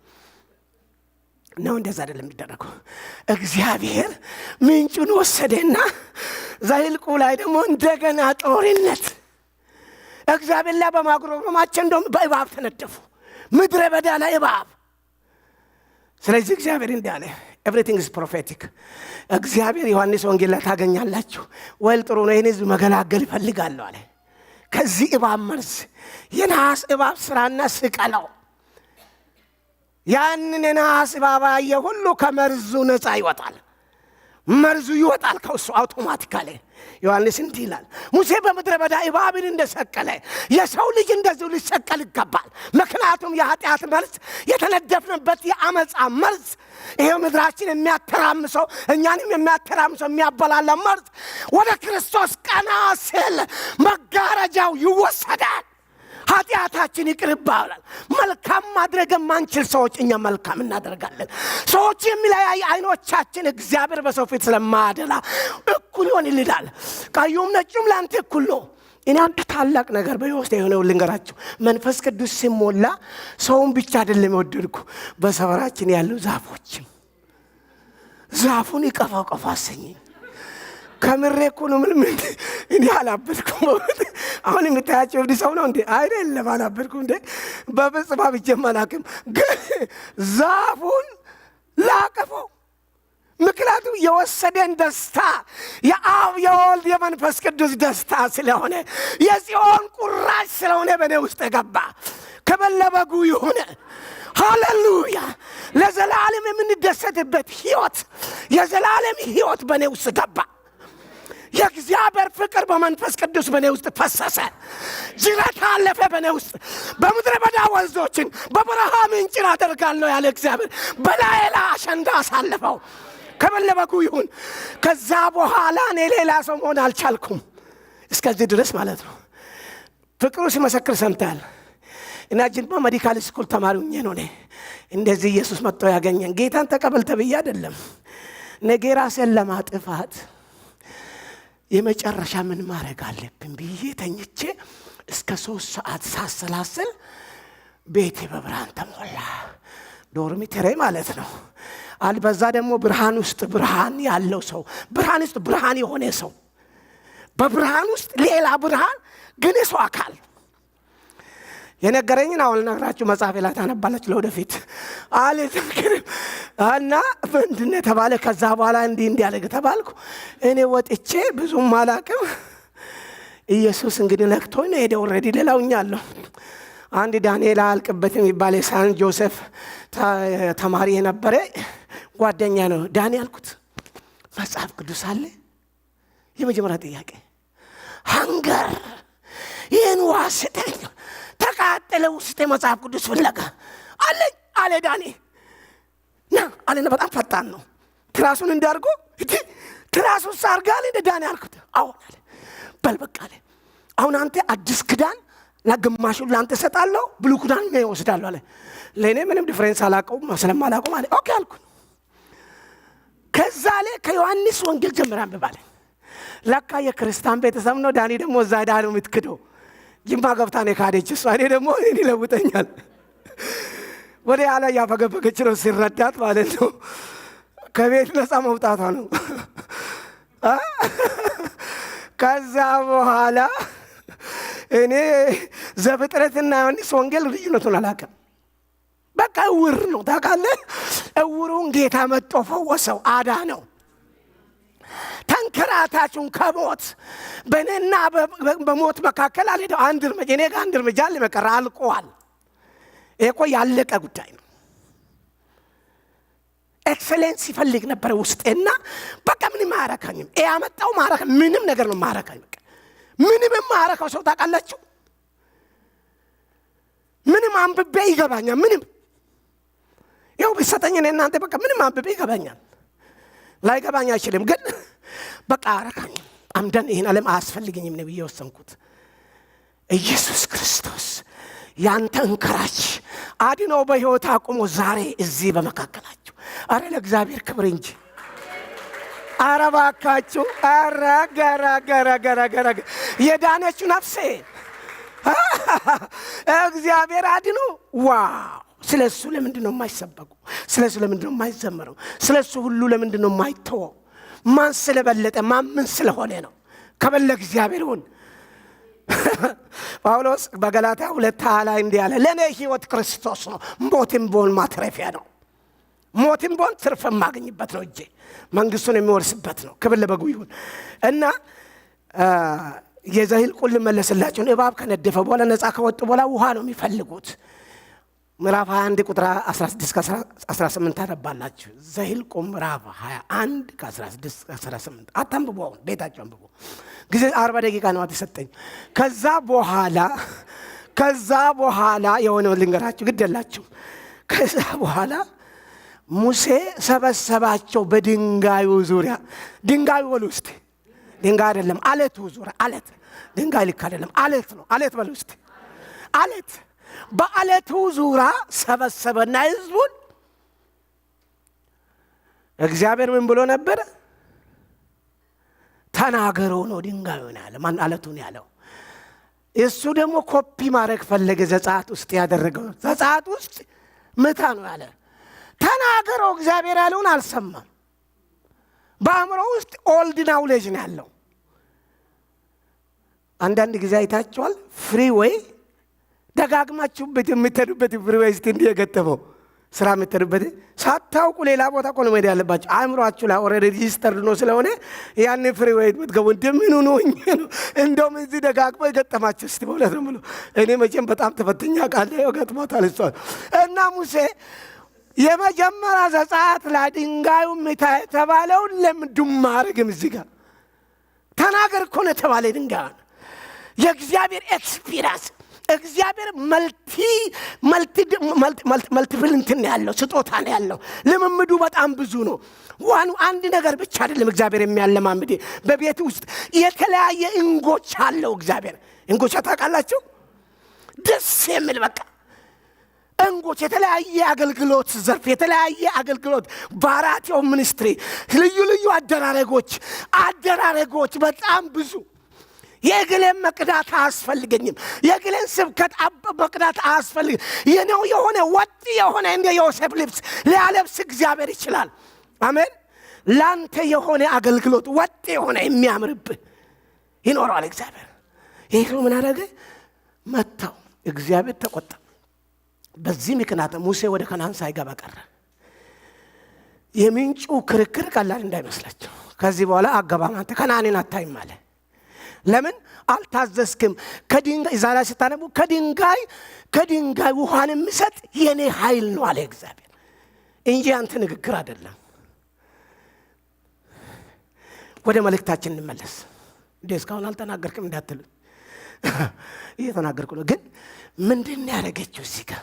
እንደዛ አይደለም የሚደረገው። እግዚአብሔር ምንጩን ወሰደና ዘኍልቍ ላይ ደግሞ እንደገና ጦርነት እግዚአብሔር ላይ በማጉረምረማቸው እንደውም በእባብ ተነደፉ። ምድረ በዳ ላይ እባብ። ስለዚህ እግዚአብሔር እንዳለ everything is prophetic። እግዚአብሔር ዮሐንስ ወንጌል ላይ ታገኛላችሁ። ወል ጥሩ ነው ይሄን ህዝብ መገላገል ይፈልጋል አለ። ከዚህ እባብ መርዝ የነሐስ እባብ ስራና ስቀለው። ያንን የነሐስ እባብ ሁሉ ከመርዙ ነፃ ይወጣል። መርዙ ይወጣል ከሱ አውቶማቲካሊ። ዮሐንስ እንዲህ ይላል፣ ሙሴ በምድረ በዳ እባብን እንደሰቀለ የሰው ልጅ እንደዚሁ ሊሰቀል ይገባል። ምክንያቱም የኃጢአት መርዝ የተነደፍንበት የአመፃ መርዝ ይሄው ምድራችን የሚያተራምሰው እኛንም የሚያተራምሰው የሚያበላላ መርዝ ወደ ክርስቶስ ቀና ሲል መጋረጃው ይወሰዳል። ኃጢአታችን ይቅርባል። መልካም ማድረግ ማንችል ሰዎች እኛ መልካም እናደርጋለን። ሰዎች የሚለያይ አይኖቻችን እግዚአብሔር በሰው ፊት ስለማያደላ እኩል ይሆንልናል። ቀዩም ነጩም ላንተ እኩል ነው። እኔ አንድ ታላቅ ነገር በሕይወቴ የሆነው ልንገራችሁ። መንፈስ ቅዱስ ሲሞላ ሰውን ብቻ አይደለም የወደድኩ፣ በሰፈራችን ያሉ ዛፉን ይቀፋቀፋ አሰኘኝ። ከምሬ እኮ ነው። ምንም እኔ አላበድኩም። አሁን የምታያቸው እብድ ሰው ነው እንዴ? አይደለም፣ አላበድኩም እንዴ በፍጹም አብጄም አላውቅም። ግን ዛፉን ላቀፈው። ምክንያቱም የወሰደን ደስታ የአብ የወልድ የመንፈስ ቅዱስ ደስታ ስለሆነ፣ የጽዮን ቁራጭ ስለሆነ በእኔ ውስጥ ገባ። ከበለበጉ የሆነ ሃሌሉያ! ለዘላለም የምንደሰትበት ሕይወት፣ የዘላለም ሕይወት በእኔ ውስጥ ገባ። የእግዚአብሔር ፍቅር በመንፈስ ቅዱስ በእኔ ውስጥ ፈሰሰ። ጅረት አለፈ በእኔ ውስጥ። በምድረ በዳ ወንዞችን በበረሃ ምንጭን አደርጋለሁ ያለ እግዚአብሔር በላዬ ላይ አሸንዳ አሳለፈው። ከበለበጉ ይሁን። ከዛ በኋላ እኔ ሌላ ሰው መሆን አልቻልኩም። እስከዚህ ድረስ ማለት ነው። ፍቅሩ ሲመሰክር ሰምታል። እና ጅንባ ሜዲካል ስኩል ተማሪ ሆኜ ነው እንደዚህ ኢየሱስ መጥቶ ያገኘን። ጌታን ተቀበል ተብዬ አይደለም። ነገ ራሴን ለማጥፋት የመጨረሻ ምን ማድረግ አለብኝ ብዬ ተኝቼ እስከ 3 ሰዓት ሳሰላስል ቤቴ በብርሃን ተሞላ። ዶርሚተሪ ማለት ነው። አልበዛ ደግሞ ብርሃን ውስጥ ብርሃን ያለው ሰው፣ ብርሃን ውስጥ ብርሃን የሆነ ሰው፣ በብርሃን ውስጥ ሌላ ብርሃን ግን የሰው አካል የነገረኝን አሁን ልነግራችሁ መጽሐፌ ላይ ታነባላችሁ ለወደፊት አልተከረም። እና ምንድነው ተባለ? ከዛ በኋላ እንዲህ ያለገ ተባልኩ። እኔ ወጥቼ ብዙም አላቅም። ኢየሱስ እንግዲህ ነክቶኝ ነው ሄደ። ኦሬዲ ሌላውኛለሁ። አንድ ዳንኤል አልቅበት የሚባል የሳን ጆሴፍ ተማሪ የነበረ ጓደኛ ነው። ዳንኤል አልኩት መጽሐፍ ቅዱስ አለ? የመጀመሪያ ጥያቄ ሃንገር ይህን ዋስጠኝ ተቃጠለ ውስጥ መጽሐፍ ቅዱስ ፍለጋ አለኝ አለ ዳኒ። ና አለና በጣም ፈጣን ነው። ትራሱን እንዳርጎ ትራሱን ሳርጋለ እንደ ዳኒ አልኩት። አሁን አለ በል በቃ አለ አሁን አንተ አዲስ ክዳን ለግማሹን ላንተ ሰጣለሁ፣ ብሉ ክዳን ነው ይወስዳለሁ አለ። ለኔ ምንም ዲፈረንስ አላቀውም ስለማላቀው ማለት ኦኬ አልኩ። ከዛ አለ ከዮሐንስ ወንጌል ጀምራ አንብባለ። ለካ የክርስቲያን ቤተሰብ ነው። ዳኒ ደግሞ እዛ ዳኑ የምትክደው ጅማ ገብታ ነው ካደች። እሷ እኔ ደግሞ እኔ ለውጠኛል ወደ ያለ ያፈገፈገች ነው ሲረዳት ማለት ነው። ከቤት ነፃ መውጣቷ ነው። ከዛ በኋላ እኔ ዘፍጥረትና ዮሐንስ ወንጌል ልዩነቱን አላውቅም። በቃ እውር ነው ታውቃለህ። እውሩን ጌታ መጥቶ ፈወሰው፣ አዳነው። ተንከራታቹን ከሞት በእኔና በሞት መካከል አልሄደው። አንድ እርምጃ እኔ ጋር አንድ እርምጃ ለመቀራ አልቋል። ይሄ እኮ ያለቀ ጉዳይ ነው። ኤክሰለንስ ይፈልግ ነበር ውስጤና በቃ ምንም ማረካኝም። ያመጣው ማረካ ምንም ነገር ነው ማረካኝ። በቃ ምንም ማረካው ሰው ታውቃላችሁ። ምንም አንብቤ ይገባኛል። ምንም ያው ቢሰጠኝ እኔ እናንተ በቃ ምንም አንብቤ ይገባኛል። ላይ ገባኝ አይችልም። ግን በቃ አረካኝ። አምደን ይሄን ዓለም አያስፈልገኝም ነው የወሰንኩት። ኢየሱስ ክርስቶስ ያንተ እንከራች አድኖ በሕይወት አቁሞ ዛሬ እዚህ በመካከላችሁ። አረ ለእግዚአብሔር ክብር እንጂ አረ ባካችሁ። አረ ገራ የዳነችው ነፍሴ እግዚአብሔር አድኖ ዋው! ስለሱ ለምንድነው የማይሰበኩ? ስለሱ ለምንድነው የማይዘመረው? ስለሱ ሁሉ ለምንድነው የማይተወው? ማን ስለበለጠ ማን ምን ስለሆነ ነው? ከበለ እግዚአብሔር ሆነ። ጳውሎስ በገላትያ 2:20 ላይ እንዲህ አለ፣ ለኔ ሕይወት ክርስቶስ ነው፣ ሞትም ቢሆን ማትረፊያ ነው። ሞትም ቢሆን ትርፍ የማገኝበት ነው እንጂ መንግስቱን የሚወርስበት ነው። ክብር ለበጉ ይሁን። እና የዘኍልቍን ልመለስላችሁ። እባብ ከነደፈ በኋላ ነፃ ከወጡ በኋላ ውሃ ነው የሚፈልጉት። ምዕራፍ 21 ቁጥር 16-18 ታነባላችሁ። ዘኍልቍ ምዕራፍ 21 ከ16-18 አታንብቡ። አሁን ቤታችሁ አንብቡ። ጊዜ 40 ደቂቃ ነው የተሰጠኝ። ከዛ በኋላ የሆነው ልንገራችሁ፣ ግደላችሁ። ከዛ በኋላ ሙሴ ሰበሰባቸው በድንጋዩ ዙሪያ። ድንጋዩ በሉ እስቲ፣ ድንጋይ አይደለም አለቱ ዙሪያ። አለት ድንጋይ ልክ አይደለም፣ አለት ነው። አለት በሉ እስቲ፣ አለት። በአለቱ ዙሪያ ሰበሰበና ህዝቡን። እግዚአብሔር ምን ብሎ ነበር? ተናገሩ ነው ድንጋዩን ያለ። ማን አለቱን ያለው? እሱ ደግሞ ኮፒ ማድረግ ፈለገ። ዘጸአት ውስጥ ያደረገው ዘጸአት ውስጥ ምታ ነው ያለ። ተናገረው እግዚአብሔር ያለውን አልሰማም። በአእምሮ ውስጥ ኦልድ ናውሌጅ ነው ያለው። አንዳንድ ጊዜ አይታችኋል። ፍሪዌይ ደጋግማችሁበት የምትሄዱበት ፍሪዌይ እስቲ እንዲህ የገጠመው ስራ የምትሄዱበት ሳታውቁ ሌላ ቦታ እኮ ነው መሄድ ያለባችሁ። አእምሯችሁ ላይ ኦልሬዲ ሬጂስተርድ ነው ስለሆነ ያን ፍሪዌይ የምትገቡ እንደምን ነው እንደውም እዚህ ደጋግሞ የገጠማችሁ እስቲ በእውነት ነው የምለው። እኔ መቼም በጣም ተፈትኛ ቃል ገጥሞታል እሷ እና ሙሴ የመጀመሪያ ዘጸአት ላይ ድንጋዩ ምታ የተባለውን ለምንድን ማረግም እዚህ ጋር ተናገር እኮ ነው የተባለ ድንጋይ የእግዚአብሔር ኤክስፒሪየንስ እግዚአብሔር መልቲፕል እንትን ያለው ስጦታ ነው ያለው። ልምምዱ በጣም ብዙ ነው። አንድ ነገር ብቻ አይደለም እግዚአብሔር የሚያለማምድ። በቤት ውስጥ የተለያየ እንጎች አለው እግዚአብሔር። እንጎች ታውቃላችሁ? ደስ የሚል በቃ እንጎች የተለያየ አገልግሎት ዘርፍ የተለያየ አገልግሎት ቫራይቲ ኦፍ ሚኒስትሪ ልዩ ልዩ አደራረጎች በጣም ብዙ። የግሌን መቅዳት አያስፈልገኝም። የግሌን ስብከት መቅዳት አያስፈልግም። የነው የሆነ ወጥ የሆነ እንደ ዮሴፍ ልብስ ሊያለብስ እግዚአብሔር ይችላል። አሜን። ላንተ የሆነ አገልግሎት ወጥ የሆነ የሚያምርብህ ይኖረዋል እግዚአብሔር። ይሄ ምን አደረገ? መታው። እግዚአብሔር ተቆጣ። በዚህ ምክንያት ሙሴ ወደ ከነዓን ሳይገባ ቀረ። የምንጩ ክርክር ቀላል እንዳይመስላችሁ። ከዚህ በኋላ አገባም አንተ ከነዓንን አታይም አለ። ለምን አልታዘዝክም? ከድንጋይ ዛሬ ስታነቡ ከድንጋይ ውሃን የሚሰጥ የኔ ኃይል ነው አለ እግዚአብሔር እንጂ አንተ ንግግር አይደለም። ወደ መልእክታችን እንመለስ። እስካሁን አልተናገርክም እንዳትሉ እየተናገርኩ ነው። ግን ምንድን ነው ያደረገችው እዚህ ጋር?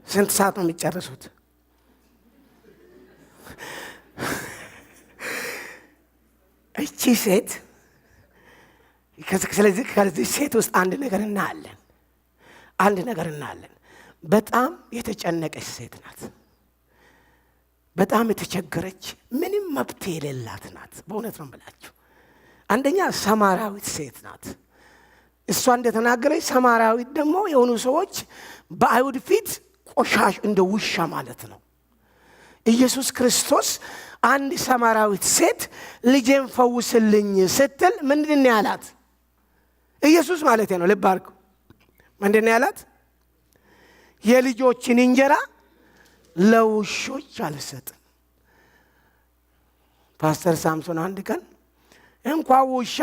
ስንት ሰዓት ነው የሚጨርሱት? እቺ ሴት ስለዚህ ከዚህ ሴት ውስጥ አንድ ነገር እናያለን። በጣም የተጨነቀች ሴት ናት። በጣም የተቸገረች ምንም መብት የሌላት ናት። በእውነት ነው ብላችሁ አንደኛ ሰማራዊት ሴት ናት። እሷ እንደተናገረች ሰማራዊት ደግሞ የሆኑ ሰዎች በአይሁድ ፊት ቆሻሽ እንደ ውሻ ማለት ነው። ኢየሱስ ክርስቶስ አንድ ሰማራዊት ሴት ልጄን ፈውስልኝ ስትል ምንድን ነው ያላት? ኢየሱስ ማለት ነው። ልብ አድርጉ። ምንድን ነው ያላት? የልጆችን እንጀራ ለውሾች አልሰጥም። ፓስተር ሳምሶን አንድ ቀን እንኳን ውሻ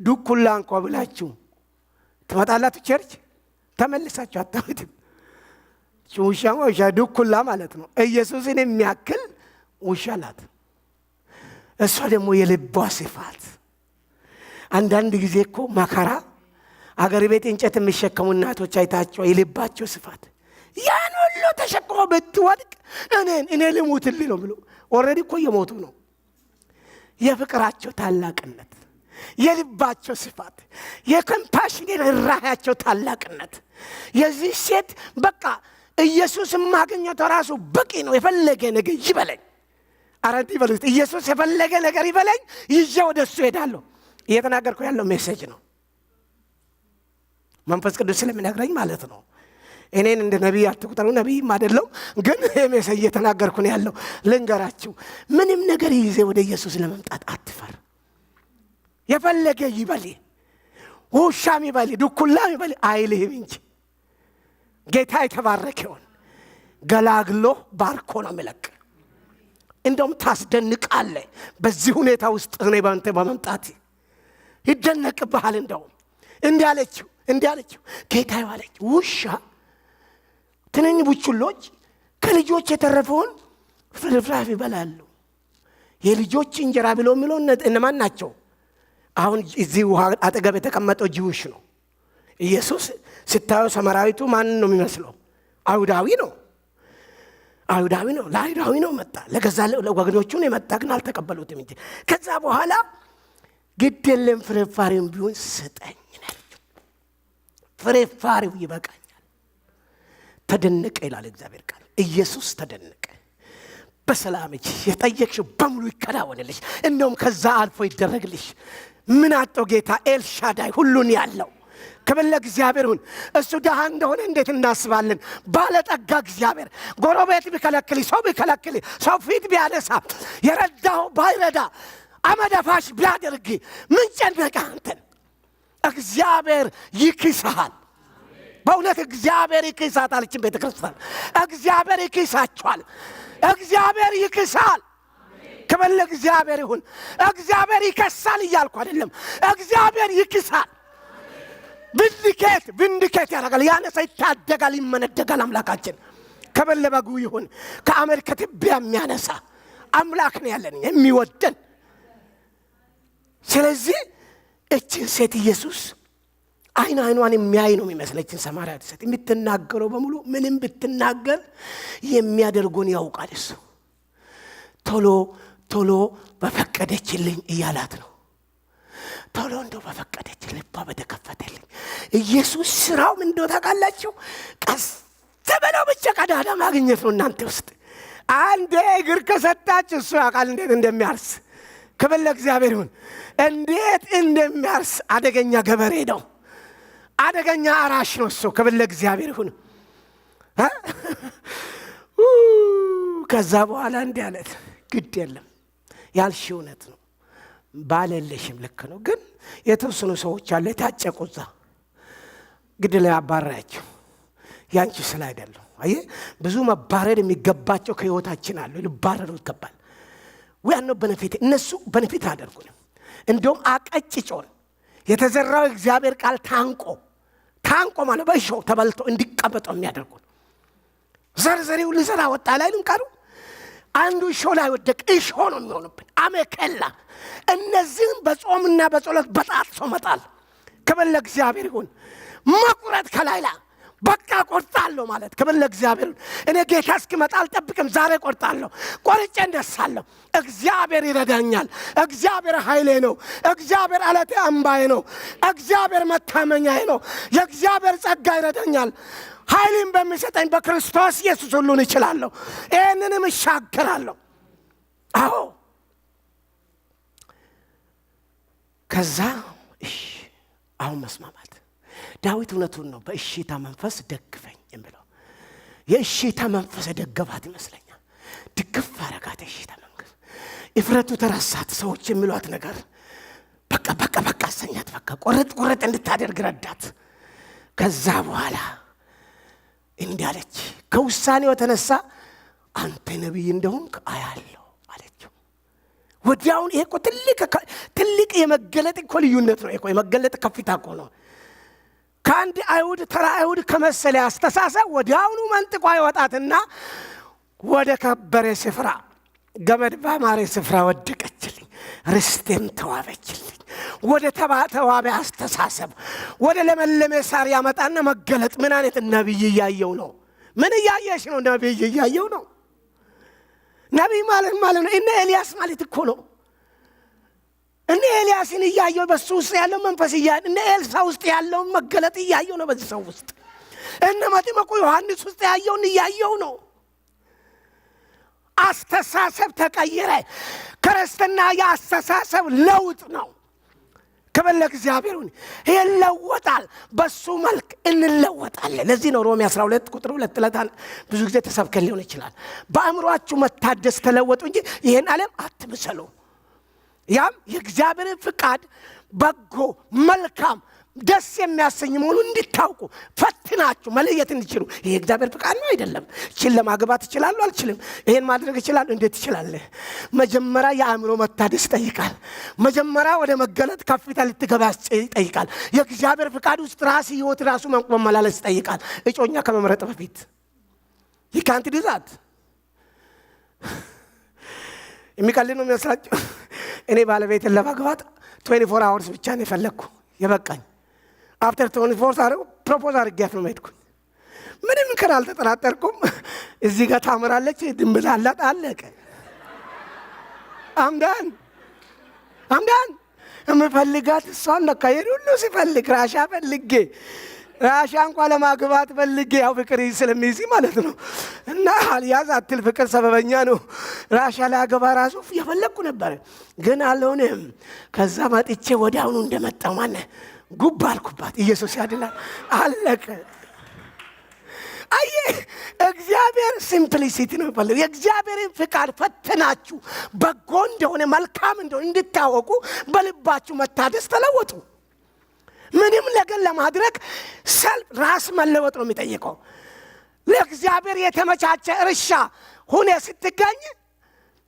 ዱኩላ እንኳን ብላችሁ ትመጣላችሁ ቸርች ተመልሳችሁ አታውትም። ውሻ ዱኩላ ማለት ነው። ኢየሱስን የሚያክል ውሻ ናት። እሷ ደግሞ የልቧ ስፋት። አንዳንድ ጊዜ እኮ መከራ አገር ቤት እንጨት የሚሸከሙ እናቶች አይታቸው የልባቸው ስፋት ያን ሁሉ ተሸክሞ ብትወድቅ እኔ ልሙትልኝ ነው ብሎ ኦልሬዲ እኮ እየሞቱ ነው። የፍቅራቸው ታላቅነት፣ የልባቸው ስፋት፣ የኮምፓሽን ርህራሄያቸው ታላቅነት። የዚህ ሴት በቃ ኢየሱስ ማግኘት ራሱ በቂ ነው። የፈለገ ነገር ይበለኝ፣ አረዲ በሉት። ኢየሱስ የፈለገ ነገር ይበለኝ፣ ይዤ ወደሱ ሄዳለሁ። እየተናገርኩ ያለው ሜሴጅ ነው። መንፈስ ቅዱስ ስለሚነግረኝ ማለት ነው። እኔን እንደ ነቢይ አትቁጠሩ፣ ነቢይም አይደለም። ግን ሜሴጅ እየተናገርኩ ነው ያለው። ልንገራችሁ፣ ምንም ነገር ይዤ ወደ ኢየሱስ ለመምጣት አትፈር። የፈለገ ይበል፣ ውሻም ይበል፣ ዱኩላም ይበል አይልህም እንጂ ጌታ የተባረከውን ገላግሎ ባርኮ ነው የሚለቅ። እንደውም ታስደንቃለህ። በዚህ ሁኔታ ውስጥ እኔ ባንተ በመምጣት ይደነቅብሃል። እንደውም እንዲያለችው ጌታ ይዋለች ውሻ ትንኝ ቡችሎች ከልጆች የተረፈውን ፍርፍራፍ ይበላሉ። የልጆች እንጀራ ብሎ የሚለው እነማን ናቸው? አሁን እዚህ ውሃ አጠገብ የተቀመጠው ጂውሽ ነው። ኢየሱስ ስታዩ ሰማራዊቱ ማንን ነው የሚመስለው? አይሁዳዊ ነው። ለአይሁዳዊ ነው መጣ። ለገዛ ወገኖቹ ነው የመጣ፣ ግን አልተቀበሉትም እንጂ። ከዛ በኋላ ግድ የለም ፍርፋሪውን ቢሆን ስጠኝ ነው። ፍርፋሪው ይበቃኛል። ተደነቀ ይላል እግዚአብሔር ቃል። ኢየሱስ ተደነቀ። በሰላም የጠየቅሽው በሙሉ ይከናወንልሽ፣ እንደውም ከዛ አልፎ ይደረግልሽ። ምን አጥቶ ጌታ ኤልሻዳይ ሁሉን ያለው ክብር ለእግዚአብሔር ይሁን። እሱ ደሃ እንደሆነ እንዴት እናስባለን? ባለጠጋ እግዚአብሔር ጎረቤት ቢከለክል ሰው ቢከለክል ሰው ፊት ቢያነሳ የረዳው ባይረዳ አመዳፋሽ ቢያደርግ ምን ጨነቀ አንተን? እግዚአብሔር ይክሳል። በእውነት እግዚአብሔር ይክሳታል። እቺ ቤተ ክርስቲያን እግዚአብሔር ይክሳቸዋል። እግዚአብሔር ይክሳል። ክብር ለእግዚአብሔር ይሁን። እግዚአብሔር ይከሳል እያልኩ አይደለም። እግዚአብሔር ይክሳል። ብንድኬት ያደርጋል። ያነሳ ይታደጋል፣ ይመነደጋል። አምላካችን ክብር ለበጉ ይሁን። ከአመድ ከትቢያ የሚያነሳ አምላክ ነው ያለን የሚወደን። ስለዚህ እችን ሴት ኢየሱስ አይኗን የሚያይ ነው የሚመስለችን ሰማርያዊት ሴት። የምትናገረው በሙሉ ምንም ብትናገር የሚያደርጉን ያውቃል እሱ። ቶሎ በፈቀደችልኝ እያላት ነው። ቶሎ እንደው በፈቀደችልኝ ልቧ በተከፈተልኝ። ኢየሱስ ስራው ምን እንደው ታውቃላችሁ? ቀስ ተበለው ብቻ ቀዳዳ ማግኘት ነው። እናንተ ውስጥ አንድ እግር ከሰጣች እሱ ያውቃል እንዴት እንደሚያርስ። ክብር ለእግዚአብሔር ይሁን። እንዴት እንደሚያርስ አደገኛ ገበሬ ነው። አደገኛ አራሽ ነው እሱ። ክብር ለእግዚአብሔር ይሁን። ከዛ በኋላ እንዲህ አለት፣ ግድ የለም ያልሽ እውነት ነው፣ ባለለሽም ልክ ነው። ግን የተወሰኑ ሰዎች አለ የታጨቁዛ ግድ ላይ አባራያቸው ያንቺ ስለ አይደለም። አየ ብዙ መባረር የሚገባቸው ከህይወታችን አለ። ልባረሩ ይገባል። ወያነው በነፊት እነሱ በነፊት አደርጉንም እንደውም አቀጭጮን የተዘራው እግዚአብሔር ቃል ታንቆ ማለት በእሾህ ተበልቶ እንዲቀመጥ የሚያደርጉን ዘርዘሪው ልዘራ ወጣ ላይ ልንቀሩ አንዱ እሾህ ላይ ወደቅ እሾህ ነው የሚሆንብን። አመከላ እነዚህም በጾምና በጸሎት በጣጥሶ መጣል። ክብር ለእግዚአብሔር ይሁን። መቁረጥ ከላይላ በቃ ቆርጣለሁ ማለት ክብር ለእግዚአብሔር። እኔ ጌታ እስኪመጣ አልጠብቅም፣ ዛሬ ቆርጣለሁ። ቆርጬ እንደሳለሁ። እግዚአብሔር ይረዳኛል። እግዚአብሔር ኃይሌ ነው። እግዚአብሔር አለቴ አምባዬ ነው። እግዚአብሔር መታመኛዬ ነው። የእግዚአብሔር ጸጋ ይረዳኛል። ኃይልን በሚሰጠኝ በክርስቶስ ኢየሱስ ሁሉን እችላለሁ። ይህንንም እሻገራለሁ። አዎ ከዛ አሁን መስማማት ዳዊት እውነቱን ነው። በእሺታ መንፈስ ደግፈኝ የሚለው የእሺታ መንፈስ ደገፋት ይመስለኛል። ድግፍ አረጋት። እሺታ መንፈስ እፍረቱ ተረሳት። ሰዎች የሚሏት ነገር በቃ አሰኛት። በቃ ቆረጥ እንድታደርግ ረዳት። ከዛ በኋላ እንዳለች ከውሳኔው የተነሳ አንተ ነቢይ እንደሆንክ አያለሁ አለችው። ወዲያውን ይሄ እኮ ትልቅ የመገለጥ እኮ ልዩነት ነው። እኮ የመገለጥ ከፍታ እኮ ነው። ከአንድ አይሁድ ተራ አይሁድ ከመሰለ አስተሳሰብ ወዲያውኑ መንጥቋ ይወጣትና ወደ ከበረ ስፍራ ገመድ ባማረ ስፍራ ወደቀችልኝ፣ ርስቴም ተዋበችልኝ። ወደ ተዋበ አስተሳሰብ ወደ ለመለመ ሳር ያመጣና መገለጥ። ምን አይነት ነብይ እያየው ነው? ምን እያየሽ ነው? ነብይ እያየው ነው። ነብይ ማለት ነው እነ ኤልያስ ማለት እኮ ነው። እነ ኤልያስን እያየው በሱ ውስጥ ያለው መንፈስ እያየው፣ እነ ኤልሳ ውስጥ ያለው መገለጥ እያየው ነው። በዚህ ሰው ውስጥ እነ መጥምቁ ዮሐንስ ውስጥ ያየውን እያየው ነው። አስተሳሰብ ተቀየረ። ክርስትና የአስተሳሰብ ለውጥ ነው። ክብር ለእግዚአብሔር ይሁን። ይለወጣል። በሱ መልክ እንለወጣለን። ለዚህ ነው ሮሜ 12 ቁጥር 2 ላይ ብዙ ጊዜ ተሰብከን ሊሆን ይችላል። በአእምሮአችሁ መታደስ ተለወጡ እንጂ ይሄን ዓለም አትምሰሉ። ያም የእግዚአብሔር ፍቃድ በጎ መልካም ደስ የሚያሰኝ መሆኑን እንድታውቁ ፈትናችሁ መለየት እንድትችሉ። ይሄ እግዚአብሔር ፍቃድ ነው አይደለም? እቺን ለማግባት እችላለሁ አልችልም? ይሄን ማድረግ እችላለሁ? እንዴት እችላለሁ? መጀመሪያ የአእምሮ መታደስ ይጠይቃል። መጀመሪያ ወደ መገለጥ ከፍታ ልትገባ ይጠይቃል። የእግዚአብሔር ፍቃድ ውስጥ ራስ ህይወት ራሱ መመላለስ ይጠይቃል። እጮኛ ከመምረጥ በፊት ይካንት ዲዛት የሚቀልል ነው የሚመስላችሁ? እኔ ባለቤትን ለማግባት 24 hours ብቻ ነው የፈለግኩ የበቃኝ። አፍተር 24 hours ፕሮፖዝ አድርጌያት ነው የሄድኩኝ። ምንም እንከን አልተጠራጠርኩም። እዚህ ጋር ታምራለች፣ ድንብል አላት፣ አለቀ። አምዳን የምፈልጋት እሷን ነካ። ይሄን ሁሉ ሲፈልግ ራሻ ፈልጌ ራሻ እንኳን ለማግባት ፈልጌ ያው ፍቅር ስለሚይዝ ማለት ነው። እና ያዝ አትል ፍቅር ሰበበኛ ነው። ራሻ ላገባ ራሱ የፈለኩ ነበር ግን አልሆነም። ከዛ መጥቼ ወዲያውኑ እንደመጣው ማነ ጉብ አልኩባት። ኢየሱስ ያድናል። አለቀ። አየ እግዚአብሔር ሲምፕሊሲቲ ነው ማለት የእግዚአብሔርን ፍቃድ ፈተናችሁ በጎ እንደሆነ መልካም እንደሆነ እንድታወቁ በልባችሁ መታደስ ተለወጡ። ምንም ነገር ለማድረግ ሰልፍ ራስ መለወጥ ነው የሚጠይቀው። ለእግዚአብሔር የተመቻቸ እርሻ ሆነ ስትገኝ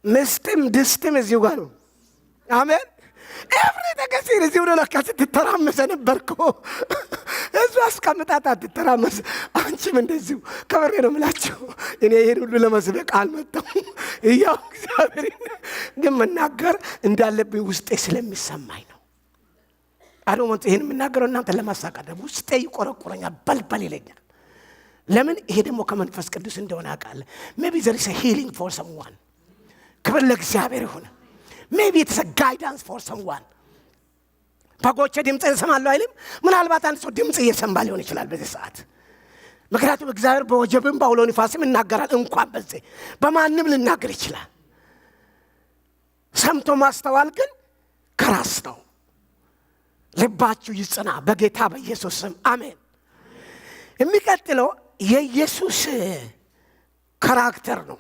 ምስትም ድስትም እዚሁ ጋር ነው። አሜን። ኤቭሪ ተከሲር እዚሁ ነው። ለካ ስትተራመሰ ነበርኩ እሱ አስቀምጣት አትተራመስ። አንቺም እንደዚሁ ከበሬ ነው የምላችሁ። እኔ ይሄን ሁሉ ለመስበክ አልመጣሁም። ያው እግዚአብሔር ግን መናገር እንዳለብኝ ውስጤ ስለሚሰማኝ ነው። አዶንት ይሄን የምናገረው እናንተ ለማሳቃት ውስጤ ይቆረቆረኛል፣ በልበል ይለኛል። ለምን? ይሄ ደግሞ ከመንፈስ ቅዱስ እንደሆነ አውቃለሁ። maybe there is a healing for someone። ክብር ለእግዚአብሔር ይሁን። maybe it's a guidance for someone። በጎቼ ድምጽ እሰማለሁ አይልም? ምናልባት አንድ ሰው ድምጽ እየሰማ ሊሆን ይችላል በዚህ ሰዓት። ምክንያቱም እግዚአብሔር በወጀብም በአውሎ ንፋስም ይናገራል። እንኳን በዚህ በማንም ልናገር ይችላል። ሰምቶ ማስተዋል ግን ከራስ ነው። ልባችሁ ይጽና በጌታ በኢየሱስ ስም አሜን። የሚቀጥለው የኢየሱስ ካራክተር ነው።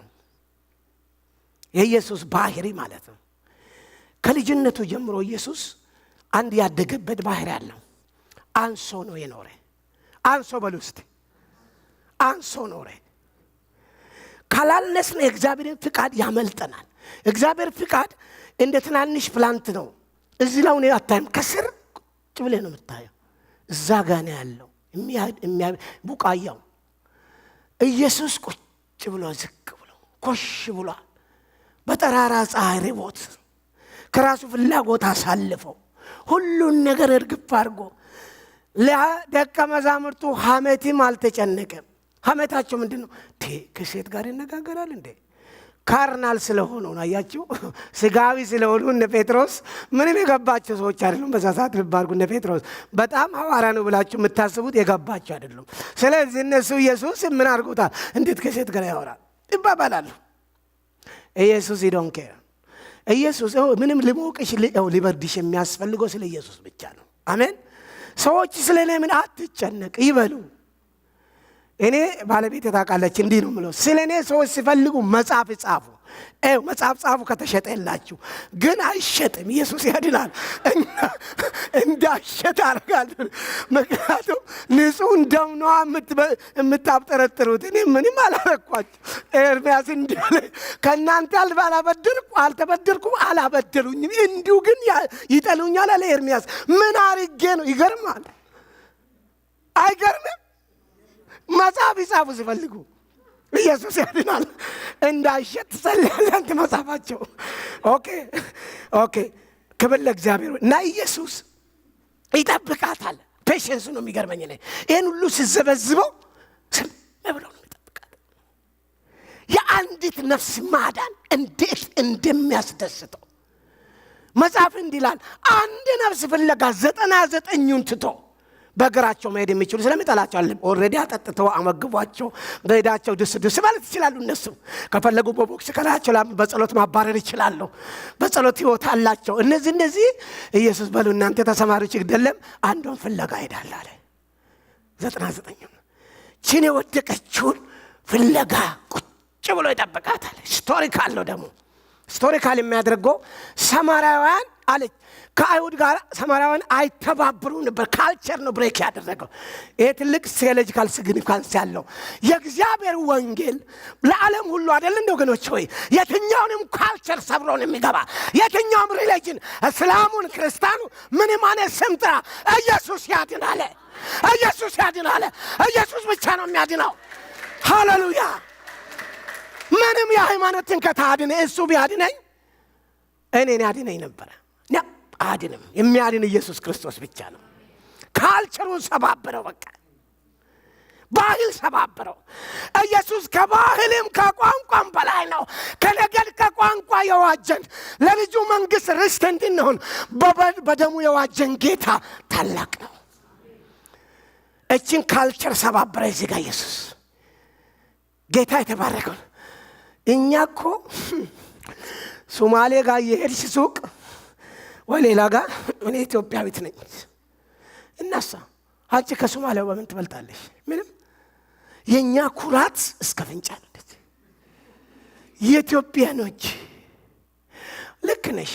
የኢየሱስ ባህሪ ማለት ነው። ከልጅነቱ ጀምሮ ኢየሱስ አንድ ያደገበት ባህሪ አለው። አንሶ ነው የኖረ። አንሶ በሉስት አንሶ ኖረ። ካላለስን የእግዚአብሔርን ፍቃድ ያመልጠናል። እግዚአብሔር ፍቃድ እንደ ትናንሽ ፕላንት ነው። እዚህ ላይ ነው አታይም። ከስር ቁጭ ብለህ ነው የምታየው። እዛ ጋር ነው ያለው ቡቃያው። ኢየሱስ ቁጭ ብሎ ዝቅ ብሎ ኮሽ ብሏል። በጠራራ ፀሐይ ርቦት ከራሱ ፍላጎት አሳልፈው ሁሉን ነገር እርግፍ አድርጎ ለደቀ መዛሙርቱ ሐሜትም አልተጨነቀም። ሐሜታቸው ምንድነው? ከሴት ጋር ይነጋገራል እንዴ? ካርናል ስለሆኑ ነው። አያችሁ፣ ስጋዊ ስለሆኑ እነ ጴጥሮስ ምንም የገባቸው ሰዎች አይደሉም። በዛ ሰዓት ልብ አድርጉ። እነ ጴጥሮስ በጣም ሐዋርያ ነው ብላችሁ የምታስቡት የገባቸው አይደሉም። ስለዚህ እነሱ ኢየሱስ ምን አድርጎታል? እንዴት ከሴት ጋር ያወራል ይባባላሉ። ኢየሱስ ይዶን ኬር። ኢየሱስ ምንም ሊሞቅሽ ሊበርድሽ የሚያስፈልገው ስለ ኢየሱስ ብቻ ነው። አሜን። ሰዎች ስለኔ ምን አትጨነቅ ይበሉ። እኔ ባለቤት ታውቃለች እንዲህ ነው የምለው፣ ስለኔ ሰዎች ሲፈልጉ መጽሐፍ ጻፉ። መጽሐፍ ጻፉ ከተሸጠላችሁ፣ ግን አይሸጥም። ኢየሱስ ያድናል። እንዳይሸጥ አደርጋለሁ። ምክንያቱም ንጹህ ደም ነው የምታብጠረጥሩት። እኔ ምንም አላረኳችሁ። ኤርምያስ እንዳለ ከእናንተ አልተበደርኩም አላበደሉኝም፣ እንዲሁ ግን ይጠሉኛል አለ ኤርምያስ። ምን አርጌ ነው? ይገርማል። አይገርምም? መጽሐፍ ይጻፉ ሲፈልጉ። ኢየሱስ ያድናል። እንዳይሸጥ ጸልያለሁ መጽሐፋቸው። ኦኬ ክብር ለእግዚአብሔር። እና ኢየሱስ ይጠብቃታል። ፔሽንስ ነው የሚገርመኝ። ይህን ሁሉ ሲዘበዝበው ስም ብሎ ነው ይጠብቃት። የአንዲት ነፍስ ማዳን እንዴት እንደሚያስደስተው መጽሐፍ እንዲላል፣ አንድ ነፍስ ፍለጋ 99ኙን ትቶ በእግራቸው መሄድ የሚችሉ ስለሚጠላቸው አለ። ኦልሬዲ አጠጥተው አመግቧቸው በሄዳቸው ድስ ማለት ይችላሉ። እነሱ ከፈለጉ በቦክስ ከላቸው በጸሎት ማባረር ይችላሉ። በጸሎት ሕይወት አላቸው። እነዚህ ኢየሱስ በሉ እናንተ ተሰማሪዎች ይግደለም አንዱን ፍለጋ ሄዳል አለ። 99 ቺን የወደቀችውን ፍለጋ ቁጭ ብሎ ይጠብቃታል። ስቶሪካል ነው ደግሞ። ስቶሪካል የሚያደርገው ሰማራውያን አለች ከአይሁድ ጋር ሰማራውያን አይተባበሩ ነበር። ካልቸር ነው ብሬክ ያደረገው። ይሄ ትልቅ ቴዎሎጂካል ሲግኒፊካንስ ያለው የእግዚአብሔር ወንጌል ለዓለም ሁሉ አይደል እንደ ወገኖች ሆይ፣ የትኛውንም ካልቸር ሰብሮ ነው የሚገባ። የትኛውም ሪሊጅን፣ እስላሙን፣ ክርስቲያኑ ምንም አይነት ስም ጥራ፣ ኢየሱስ ያድናል። ኢየሱስ ያድናል። ኢየሱስ ብቻ ነው የሚያድነው። ሃሌሉያ። ምንም የሃይማኖትን ከታድነ እሱ ቢያድነኝ እኔን ያድነኝ ነበረ። አድንም የሚያድን ኢየሱስ ክርስቶስ ብቻ ነው። ካልቸሩን ሰባበረው። በቃ ባህል ሰባበረው። ኢየሱስ ከባህልም ከቋንቋም በላይ ነው። ከነገድ ከቋንቋ የዋጀን ለልጁ መንግሥት ርስት እንድንሆን በደሙ የዋጀን ጌታ ታላቅ ነው። እችን ካልቸር ሰባበረ እዚህ ጋር ኢየሱስ ጌታ የተባረከው። እኛ እኮ ሶማሌ ጋር የሄድሽ ሱቅ ወይ ሌላ ጋር እኔ ኢትዮጵያዊት ነኝ እናሳ አንቺ ከሶማሌው በምን ትበልጣለሽ? ምንም። የኛ ኩራት እስከ ፍንጫለች። የኢትዮጵያኖች ልክ ነሽ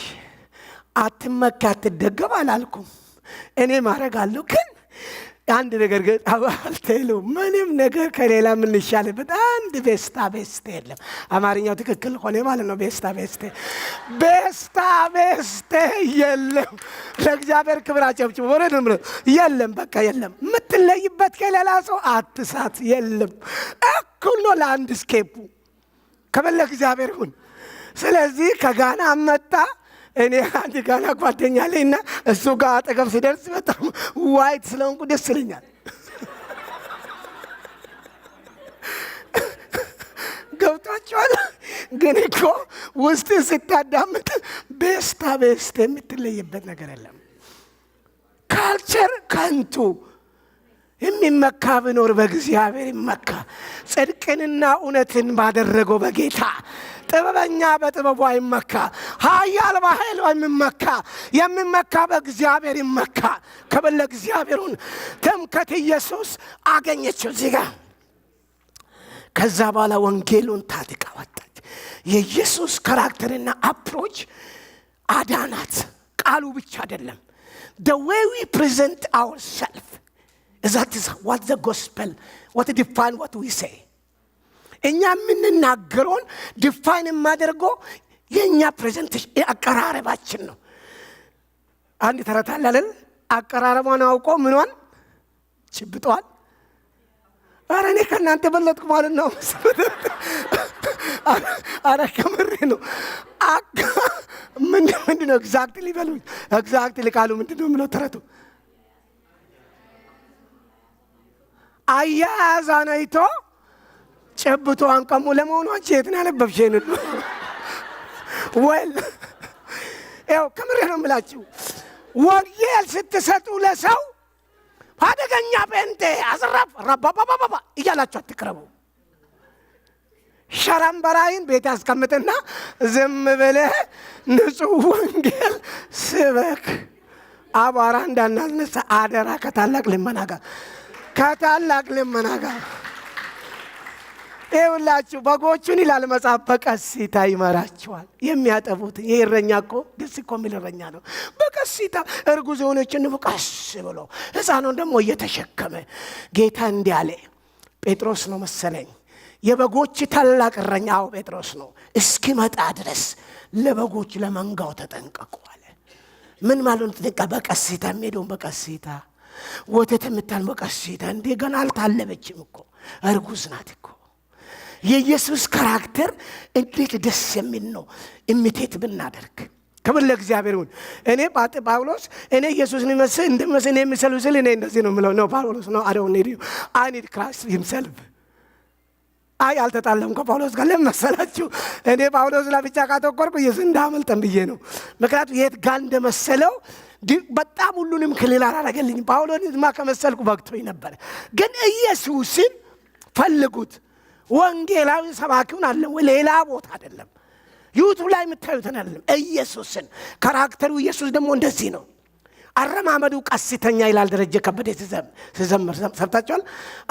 አትመካ አትደገም አላልኩም። እኔ ማረጋለሁ ግን አንድ ነገር ግን አልተሉ ምንም ነገር ከሌላ ምን ይሻልበት አንድ ቤስታ ቤስቴ የለም። አማርኛው ትክክል ሆነ ማለት ነው። ቤስታ ቤስቴ የለም። ለእግዚአብሔር ክብር አጨብጭቡ። ወረድም የለም በቃ የለም። የምትለይበት ከሌላ ሰው አትሳት የለም። እኩል ነው ለአንድ ስኬፑ ከበለ እግዚአብሔር ሁን። ስለዚህ ከጋና መጣ። እኔ አንድ ጋና ጓደኛ አለኝና እሱ ጋር አጠገብ ሲደርስ በጣም ዋይት ስለሆንኩ ደስ ይለኛል። ገብቷችኋል? ግን እኮ ውስጥ ስታዳምጥ ቤስታ የምትለይበት ነገር የለም። ካልቸር ከንቱ የሚመካ ቢኖር በእግዚአብሔር ይመካ። ጽድቅንና እውነትን ባደረገው በጌታ ጥበበኛ በጥበቡ አይመካ። ኃያል በኃይሉ የሚመካ በእግዚአብሔር ይመካ። ከበለ እግዚአብሔሩን ትምክህት ኢየሱስ አገኘችው እዚህ ጋር። ከዛ በኋላ ወንጌሉን ታጥቃ ወጣች። የኢየሱስ ካራክተርና አፕሮች አዳናት። ቃሉ ብቻ አይደለም። the way we present ourselves that is what the gospel what define what we say. እኛ የምንናገረውን ዲፋይን የማደርገው የእኛ ፕሬዘንቴሽን አቀራረባችን ነው። አንድ ተረት አለ አይደል? አቀራረቧን አውቆ ምኗን ጭብጧል። ኧረ እኔ ከእናንተ በለጥኩ ማለት ነው። ኧረ ከምሬ ነው። ምንድን ነው ኤግዛክትሊ በሉኝ። ኤግዛክትሊ ቃሉ ምንድን ነው የምለው ተረቱ? አያያዛን አይቶ ጨብቶ አንቀሙ። ለመሆኑ አንቺ የት ነው ያነበብሽን? ወል ያው ከምሬ ነው የምላችሁ። ወንጌል ስትሰጡ ለሰው አደገኛ ጴንጤ አዝራፍ ረባባባባ እያላችሁ አትቅረቡ። ሸራምበራይን ቤት ያስቀምጥና ዝም ብለህ ንጹህ ወንጌል ስበክ። አቧራ እንዳናነሳ አደራ። ከታላቅ ልመና ጋር ይኸውላችሁ በጎቹን ይላል መጽሐፍ በቀስታ ይመራቸዋል። የሚያጠቡት ይሄ እረኛ እኮ ደስ እኮ የሚል እረኛ ነው። በቀስታ እርጉዝ የሆነችን ቀስ ብሎ ሕፃኑን ደግሞ እየተሸከመ ጌታ እንዲህ አለ። ጴጥሮስ ነው መሰለኝ የበጎች ታላቅ እረኛ። አዎ ጴጥሮስ ነው። እስኪመጣ ድረስ ለበጎች ለመንጋው ተጠንቀቁ አለ። ምን ማለት ነው? ተጠንቀቁ። በቀስታ የሚሄደውን በቀስታ ወተት የምታል በቀስታ እንዴ ገና አልታለበችም እኮ እርጉዝ ናት እኮ። የኢየሱስ ካራክተር እንዴት ደስ የሚል ነው። ኢሚቴት ብናደርግ ክብር ለእግዚአብሔር ይሁን። እኔ ጳውሎስ እኔ ኢየሱስን ይመስል እንደመስል የሚሰልስል እኔ እንደዚህ ነው የምለው ነው። ጳውሎስ ነው I need Christ himself። አልተጣለም ከጳውሎስ ጋር ለመሰላችሁ። እኔ ጳውሎስ ለብቻ ካተኮርኩ ኢየሱስ እንዳመልጠን ብዬ ነው። ምክንያቱም የት ጋር እንደመሰለው በጣም ሁሉንም ክልል አላደረገልኝ። ጳውሎስማ ከመሰልኩ በቅቶኝ ነበር። ግን ኢየሱስን ፈልጉት። ወንጌላዊ ሰባኪውን አለ ወይ ሌላ ቦታ አይደለም። ዩቱብ ላይ የምታዩትን አይደለም። ኢየሱስን ካራክተሩ ኢየሱስ ደግሞ እንደዚህ ነው። አረማመዱ ቀስተኛ ይላል ደረጀ ከበደ ሲዘምር ሰምታችኋል።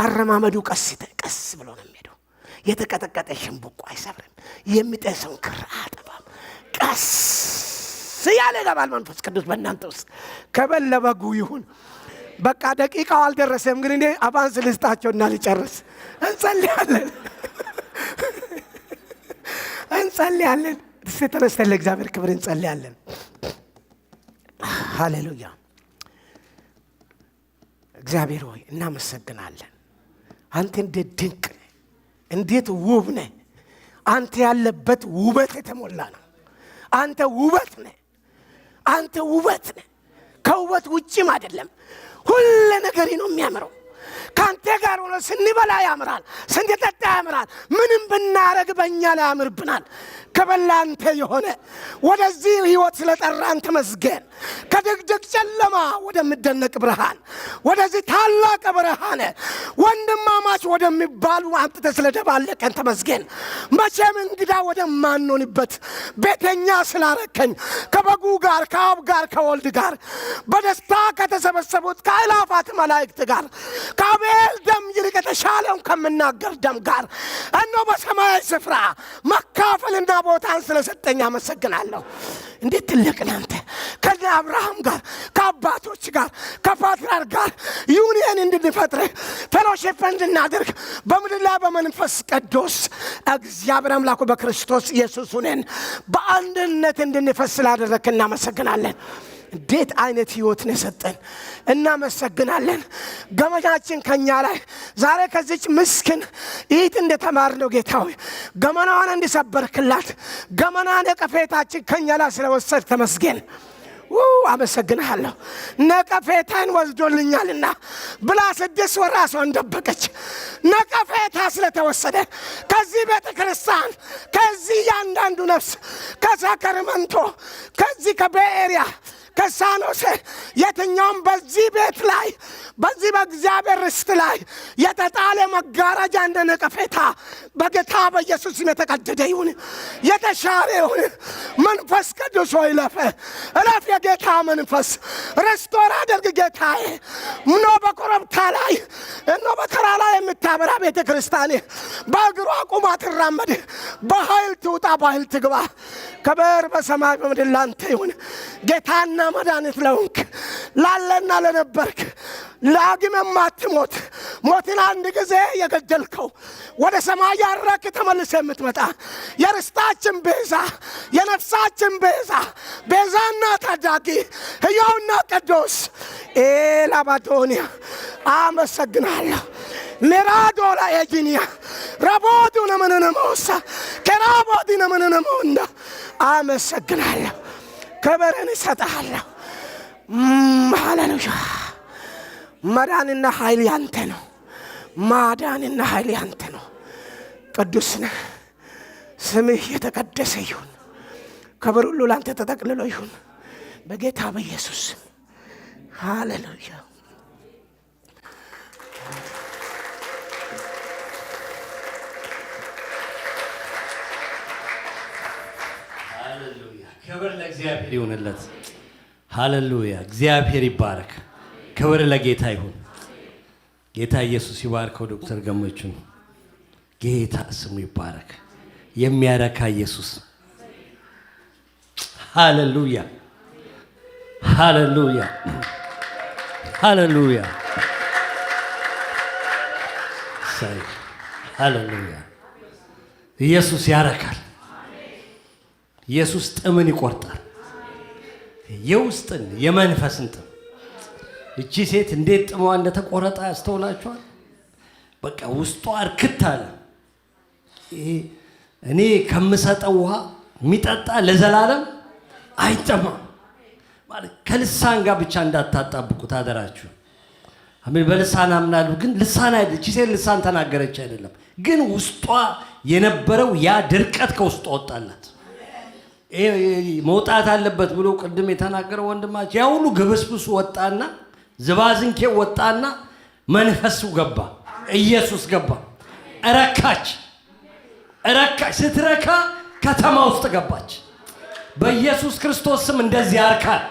አረማመዱ ቀስ ብሎ ነው የሚሄደው። የተቀጠቀጠ ሽንቡቆ አይሰብርም። የሚጠሰውን ክር አያጠፋም። ቀስ ያለ ገባል መንፈስ ቅዱስ በእናንተ ውስጥ። ከበለበጉ ይሁን። በቃ ደቂቃው አልደረሰም። ግን እኔ አቫንስ ልስጣቸውና ልጨርስ። እንጸልያለን። ተነስተን ለእግዚአብሔር ክብር እንጸልያለን። ሃሌሉያ። እግዚአብሔር ሆይ እናመሰግናለን። አንተ እንዴት ድንቅ ነህ! እንዴት ውብ ነህ! አንተ ያለበት ውበት የተሞላ ነው። አንተ ውበት ነህ። ከውበት ውጭም አይደለም። ሁሉ ነገር ነው የሚያምረው። ካንተ ጋር ሆኖ ስንበላ ያምራል፣ ስንጠጣ ያምራል። ምንም ብናረግ በእኛ ላይ ያምርብናል። ከበላንተ የሆነ ወደዚህ ህይወት ስለጠራን ተመስገን። ከድቅድቅ ጨለማ ጨለማ ወደሚደነቅ ብርሃን ወደዚህ ታላቅ ብርሃን ወንድማማች ወደሚባሉ አምጥተህ ስለደባለቀን ተመስገን። መቼም እንግዳ ወደማንሆንበት ቤተኛ ስላረከኝ ከበጉ ጋር ከአብ ጋር ከወልድ ጋር በደስታ ከተሰበሰቡት ከአእላፋት መላእክት ጋር ከአቤል ደም ይልቅ የተሻለውን ከምናገር ደም ጋር እነሆ በሰማያዊ ስፍራ መካፈልና ቦታን ስለሰጠኝ አመሰግናለሁ። እንዴት ትልቅ ነህ አንተ! ከአብርሃም ጋር ከአባቶች ጋር ከፓትርያርክ ጋር ዩኒየን እንድንፈጥር ፌሎሺፕ እንድናደርግ በምድር ላይ በመንፈስ ቅዱስ እግዚአብሔር አምላኩ በክርስቶስ ኢየሱስ ሆነን በአንድነት እንድንፈስ ስላደረግክ እናመሰግናለን። እንዴት አይነት ህይወት ነው ሰጠን! እናመሰግናለን። ገመናችን ከኛ ላይ ዛሬ ከዚች ምስኪን እህት እንደተማርነው ጌታ ሆይ ገመናዋን እንዲሰበርክላት ገመና ነቀፌታችን ከኛ ላይ ስለወሰድ ተመስገን። አመሰግናለሁ። ነቀፌታን ወስዶልኛልና ብላ 6 ወር ራሷን ደበቀች። ነቀፌታ ስለተወሰደ ከዚህ ቤተ ክርስቲያን ከዚህ ያንዳንዱ ነፍስ ከሳክራሜንቶ ከዚህ ከቤኤሪያ ከሳኖሴ የትኛውም በዚህ ቤት ላይ በዚህ በእግዚአብሔር ርስት ላይ የተጣለ መጋረጃ እንደ ነቀፌታ በጌታ በኢየሱስ ስም የተቀደደ ይሁን፣ የተሻረ ይሁን። መንፈስ ቅዱስ ሆይ እለፍ የጌታ መንፈስ ሬስቶር አድርግ ጌታዬ። ምኖ በኮረብታ ላይ እኖ በተራ ላይ የምታበራ ቤተ ክርስቲያን በእግሯ ቁማ ትራመድ፣ በኃይል ትውጣ፣ በኃይል ትግባ። ክብር በሰማይ በምድር ላንተ ይሁን። ጌታና መድኃኒት ለሆንክ ላለና ለነበርክ ዳግም የማትሞት ሞትን አንድ ጊዜ የገደልከው ወደ ሰማይ ያረክ ተመልሰ የምትመጣ የርስታችን ቤዛ የነፍሳችን ቤዛና ታዳጊ ሕያውና ቅዱስ ኤላባዶኒያ አመሰግናለሁ። ሚራዶላ ኤጂኒያ ረቦዱ ነመነነሞሳ ከራቦዲ ነመነነሞንዳ አመሰግናለሁ። ክብርን እሰጥሃለሁ። ሃሌሉያ። ማዳንና ኃይል ያንተ ነው። ማዳንና ኃይል ያንተ ነው። ቅዱስ ነህ። ስምህ የተቀደሰ ይሁን። ክብር ሁሉ ላንተ ተጠቅልሎ ይሁን በጌታ በኢየሱስ ስም። ሃሌሉያ። ክብር ለእግዚአብሔር ይሁንለት። ሃሌሉያ። እግዚአብሔር ይባረክ። ክብር ለጌታ ይሁን። ጌታ ኢየሱስ ይባርከው። ዶክተር ገመቹን ጌታ ስሙ ይባረክ። የሚያረካ ኢየሱስ። ሃሌሉያ ሃሌሉያ ሃሌሉያ ሃሌሉያ። ኢየሱስ ያረካል። ኢየሱስ ጥምን ይቆርጣል። የውስጥን የመንፈስን ጥም። እቺ ሴት እንዴት ጥሟ እንደተቆረጠ ያስተውላችኋል። በቃ ውስጧ እርክት አለ። እኔ ከምሰጠው ውሃ የሚጠጣ ለዘላለም አይጠማም ማለት ከልሳን ጋር ብቻ እንዳታጣብቁት አደራችሁ። አሜን። በልሳን አምናለሁ ግን ልሳን አይደል። እቺ ሴት ልሳን ተናገረች አይደለም፣ ግን ውስጧ የነበረው ያ ድርቀት ከውስጧ ወጣላት። መውጣት አለበት ብሎ ቅድም የተናገረው ወንድማችን ያ ሁሉ ግብስብሱ ወጣና ዝባዝንኬ ወጣና መንፈሱ ገባ፣ ኢየሱስ ገባ። ረካች። ስትረካ ከተማ ውስጥ ገባች። በኢየሱስ ክርስቶስ ስም እንደዚህ ያርካል።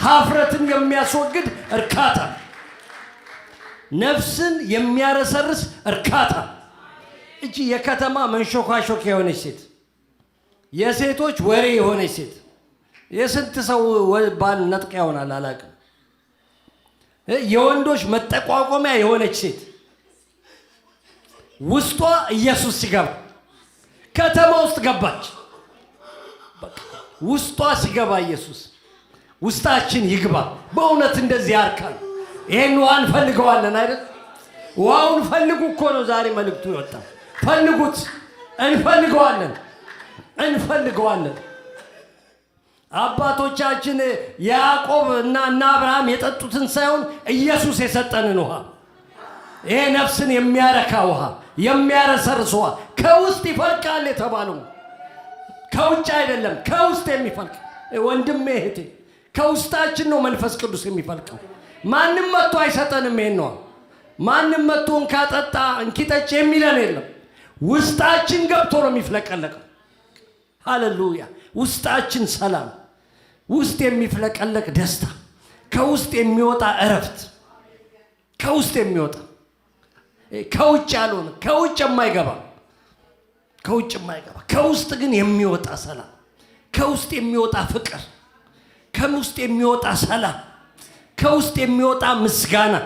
ሀፍረትን የሚያስወግድ እርካታ፣ ነፍስን የሚያረሰርስ እርካታ። እቺ የከተማ መንሾካሾክ የሆነች ሴት፣ የሴቶች ወሬ የሆነች ሴት፣ የስንት ሰው ባል ነጥቅ ይሆናል አላውቅም፣ የወንዶች መጠቋቆሚያ የሆነች ሴት ውስጧ ኢየሱስ ሲገባ ከተማ ውስጥ ገባች። ውስጧ ሲገባ ኢየሱስ ውስጣችን ይግባ። በእውነት እንደዚህ ያርካል። ይሄን ውሃ እንፈልገዋለን አይደል? ውሃውን ፈልጉ እኮ ነው ዛሬ መልእክቱ ይወጣ። ፈልጉት። እንፈልገዋለን። አባቶቻችን ያዕቆብ እና አብርሃም የጠጡትን ሳይሆን ኢየሱስ የሰጠንን ውሃ፣ ይሄ ነፍስን የሚያረካ ውሃ፣ የሚያረሰርስ ውሃ ከውስጥ ይፈልቃል የተባለው ከውጭ አይደለም፣ ከውስጥ የሚፈልቅ ወንድሜ እህቴ፣ ከውስጣችን ነው መንፈስ ቅዱስ የሚፈልቀው። ማንም መጥቶ አይሰጠንም። ይሄን ነው ማንም መጥቶ እንካጠጣ እንኪጠጭ የሚለን የለም። ውስጣችን ገብቶ ነው የሚፍለቀለቀው። ሃሌሉያ! ውስጣችን ሰላም፣ ውስጥ የሚፍለቀለቅ ደስታ፣ ከውስጥ የሚወጣ እረፍት፣ ከውስጥ የሚወጣ ከውጭ ያልሆነ ከውጭ የማይገባ ከውስጥ ግን የሚወጣ ሰላም፣ ከውስጥ የሚወጣ ፍቅር፣ ከውስጥ የሚወጣ ሰላም፣ ከውስጥ የሚወጣ ምስጋና፣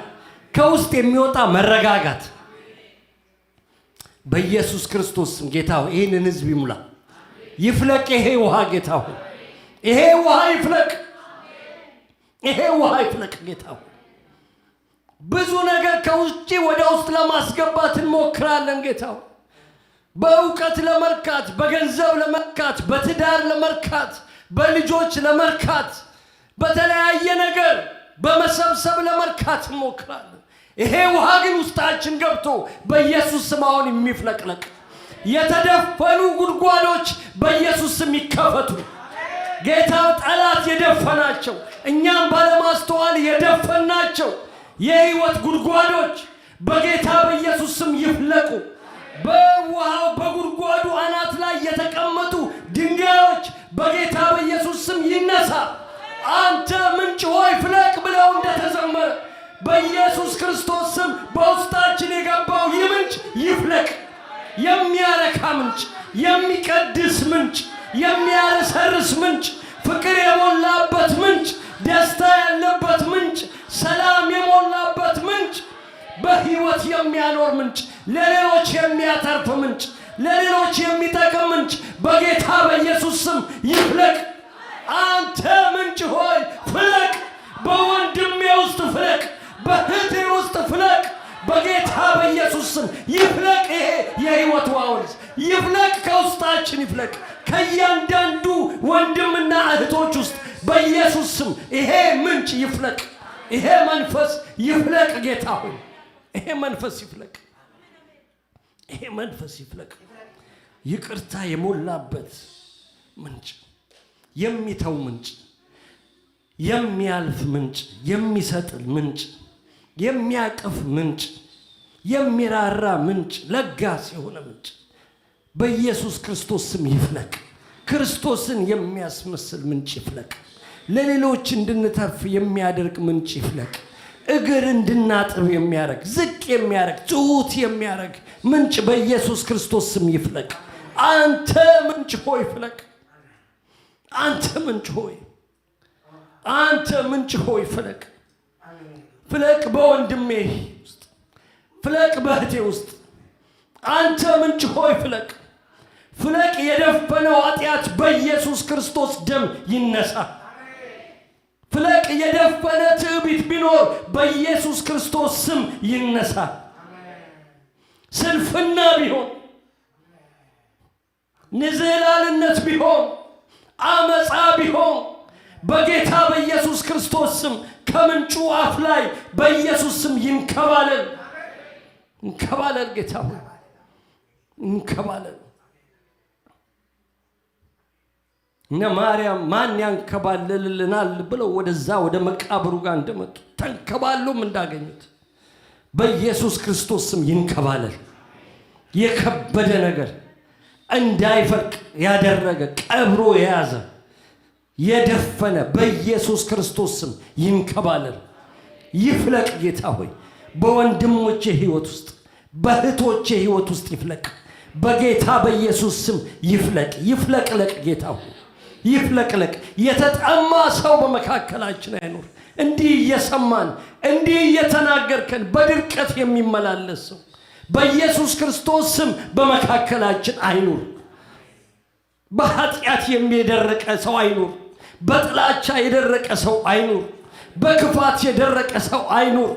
ከውስጥ የሚወጣ መረጋጋት በኢየሱስ ክርስቶስ ስም ጌታ ሆይ ይህንን ሕዝብ ይሙላ። ይፍለቅ ይሄ ውሃ ጌታ ሆይ ይሄ ውሃ ይፍለቅ። ይሄ ውሃ ይፍለቅ ጌታ ሆይ። ብዙ ነገር ከውጭ ወደ ውስጥ ለማስገባት እንሞክራለን ጌታ ሆይ። በእውቀት ለመርካት፣ በገንዘብ ለመርካት፣ በትዳር ለመርካት፣ በልጆች ለመርካት፣ በተለያየ ነገር በመሰብሰብ ለመርካት እንሞክራለን። ይሄ ውሃ ግን ውስጣችን ገብቶ በኢየሱስ ስም አሁን የሚፍለቅለቅ የተደፈኑ ጉድጓዶች በኢየሱስ ስም ይከፈቱ። ጌታ ጠላት የደፈናቸው እኛም ባለማስተዋል የደፈናቸው የህይወት ጉድጓዶች በጌታ በኢየሱስ ስም ይፍለቁ። በውሃው በጉድጓዱ አናት ላይ የተቀመጡ ድንጋዮች በጌታ በኢየሱስ ስም ይነሳ። አንተ ምንጭ ሆይ ፍለቅ ብለው እንደተዘመረ በኢየሱስ ክርስቶስ ስም በውስጣችን የገባው ይህ ምንጭ ይፍለቅ። የሚያረካ ምንጭ፣ የሚቀድስ ምንጭ፣ የሚያረሰርስ ምንጭ፣ ፍቅር የሞላበት ምንጭ፣ ደስታ ያለበት ምንጭ፣ ሰላም የሞላበት ምንጭ፣ በህይወት የሚያኖር ምንጭ፣ ለሌሎች የሚያተርፍ ምንጭ፣ ለሌሎች የሚጠቅም ምንጭ በጌታ በኢየሱስ ስም ይፍለቅ። አንተ ምንጭ ሆይ ፍለቅ። በወንድሜ ውስጥ ፍለቅ፣ በእህቴ ውስጥ ፍለቅ። በጌታ በኢየሱስ ስም ይፍለቅ። ይሄ የህይወት ወንዝ ይፍለቅ፣ ከውስጣችን ይፍለቅ። ከእያንዳንዱ ወንድምና እህቶች ውስጥ በኢየሱስ ስም ይሄ ምንጭ ይፍለቅ። ይሄ መንፈስ ይፍለቅ። ጌታ ሆይ ይሄ መንፈስ ይፍለቅ። ይሄ መንፈስ ይፍለቅ። ይቅርታ የሞላበት ምንጭ፣ የሚተው ምንጭ፣ የሚያልፍ ምንጭ፣ የሚሰጥል ምንጭ፣ የሚያቅፍ ምንጭ፣ የሚራራ ምንጭ፣ ለጋስ የሆነ ምንጭ በኢየሱስ ክርስቶስ ስም ይፍለቅ። ክርስቶስን የሚያስመስል ምንጭ ይፍለቅ። ለሌሎች እንድንተርፍ የሚያደርግ ምንጭ ይፍለቅ። እግር እንድናጥብ የሚያደርግ ዝቅ የሚያደርግ ትሑት የሚያደርግ ምንጭ በኢየሱስ ክርስቶስ ስም ይፍለቅ። አንተ ምንጭ ሆይ ፍለቅ። አንተ ምንጭ ሆይ፣ አንተ ምንጭ ሆይ ፍለቅ። ፍለቅ በወንድሜ ውስጥ፣ ፍለቅ በእህቴ ውስጥ። አንተ ምንጭ ሆይ ፍለቅ። ፍለቅ። የደፈነው ኃጢአት በኢየሱስ ክርስቶስ ደም ይነሳ። ፍለቅ። የደፈነ ትዕቢት ቢኖር በኢየሱስ ክርስቶስ ስም ይነሳ። ስንፍና ቢሆን፣ ንዝህላልነት ቢሆን፣ አመፃ ቢሆን በጌታ በኢየሱስ ክርስቶስ ስም ከምንጩ አፍ ላይ በኢየሱስ ስም ይንከባለል። እንከባለል ጌታ ሆይ እንከባለል። እነ ማርያም ማን ያንከባልልልናል ብለው ወደዛ ወደ መቃብሩ ጋር እንደመጡ ተንከባሎም እንዳገኙት በኢየሱስ ክርስቶስ ስም ይንከባለል። የከበደ ነገር እንዳይፈልቅ ያደረገ ቀብሮ የያዘ የደፈነ በኢየሱስ ክርስቶስ ስም ይንከባለል፣ ይፍለቅ። ጌታ ሆይ በወንድሞቼ ህይወት ውስጥ በእህቶቼ ህይወት ውስጥ ይፍለቅ። በጌታ በኢየሱስ ስም ይፍለቅ። ይፍለቅለቅ ጌታ ሆይ ይፍለቅለቅ። የተጠማ ሰው በመካከላችን አይኖር። እንዲህ እየሰማን እንዲህ እየተናገርከን በድርቀት የሚመላለስ ሰው በኢየሱስ ክርስቶስ ስም በመካከላችን አይኑር። በኃጢአት የደረቀ ሰው አይኑር። በጥላቻ የደረቀ ሰው አይኑር። በክፋት የደረቀ ሰው አይኑር።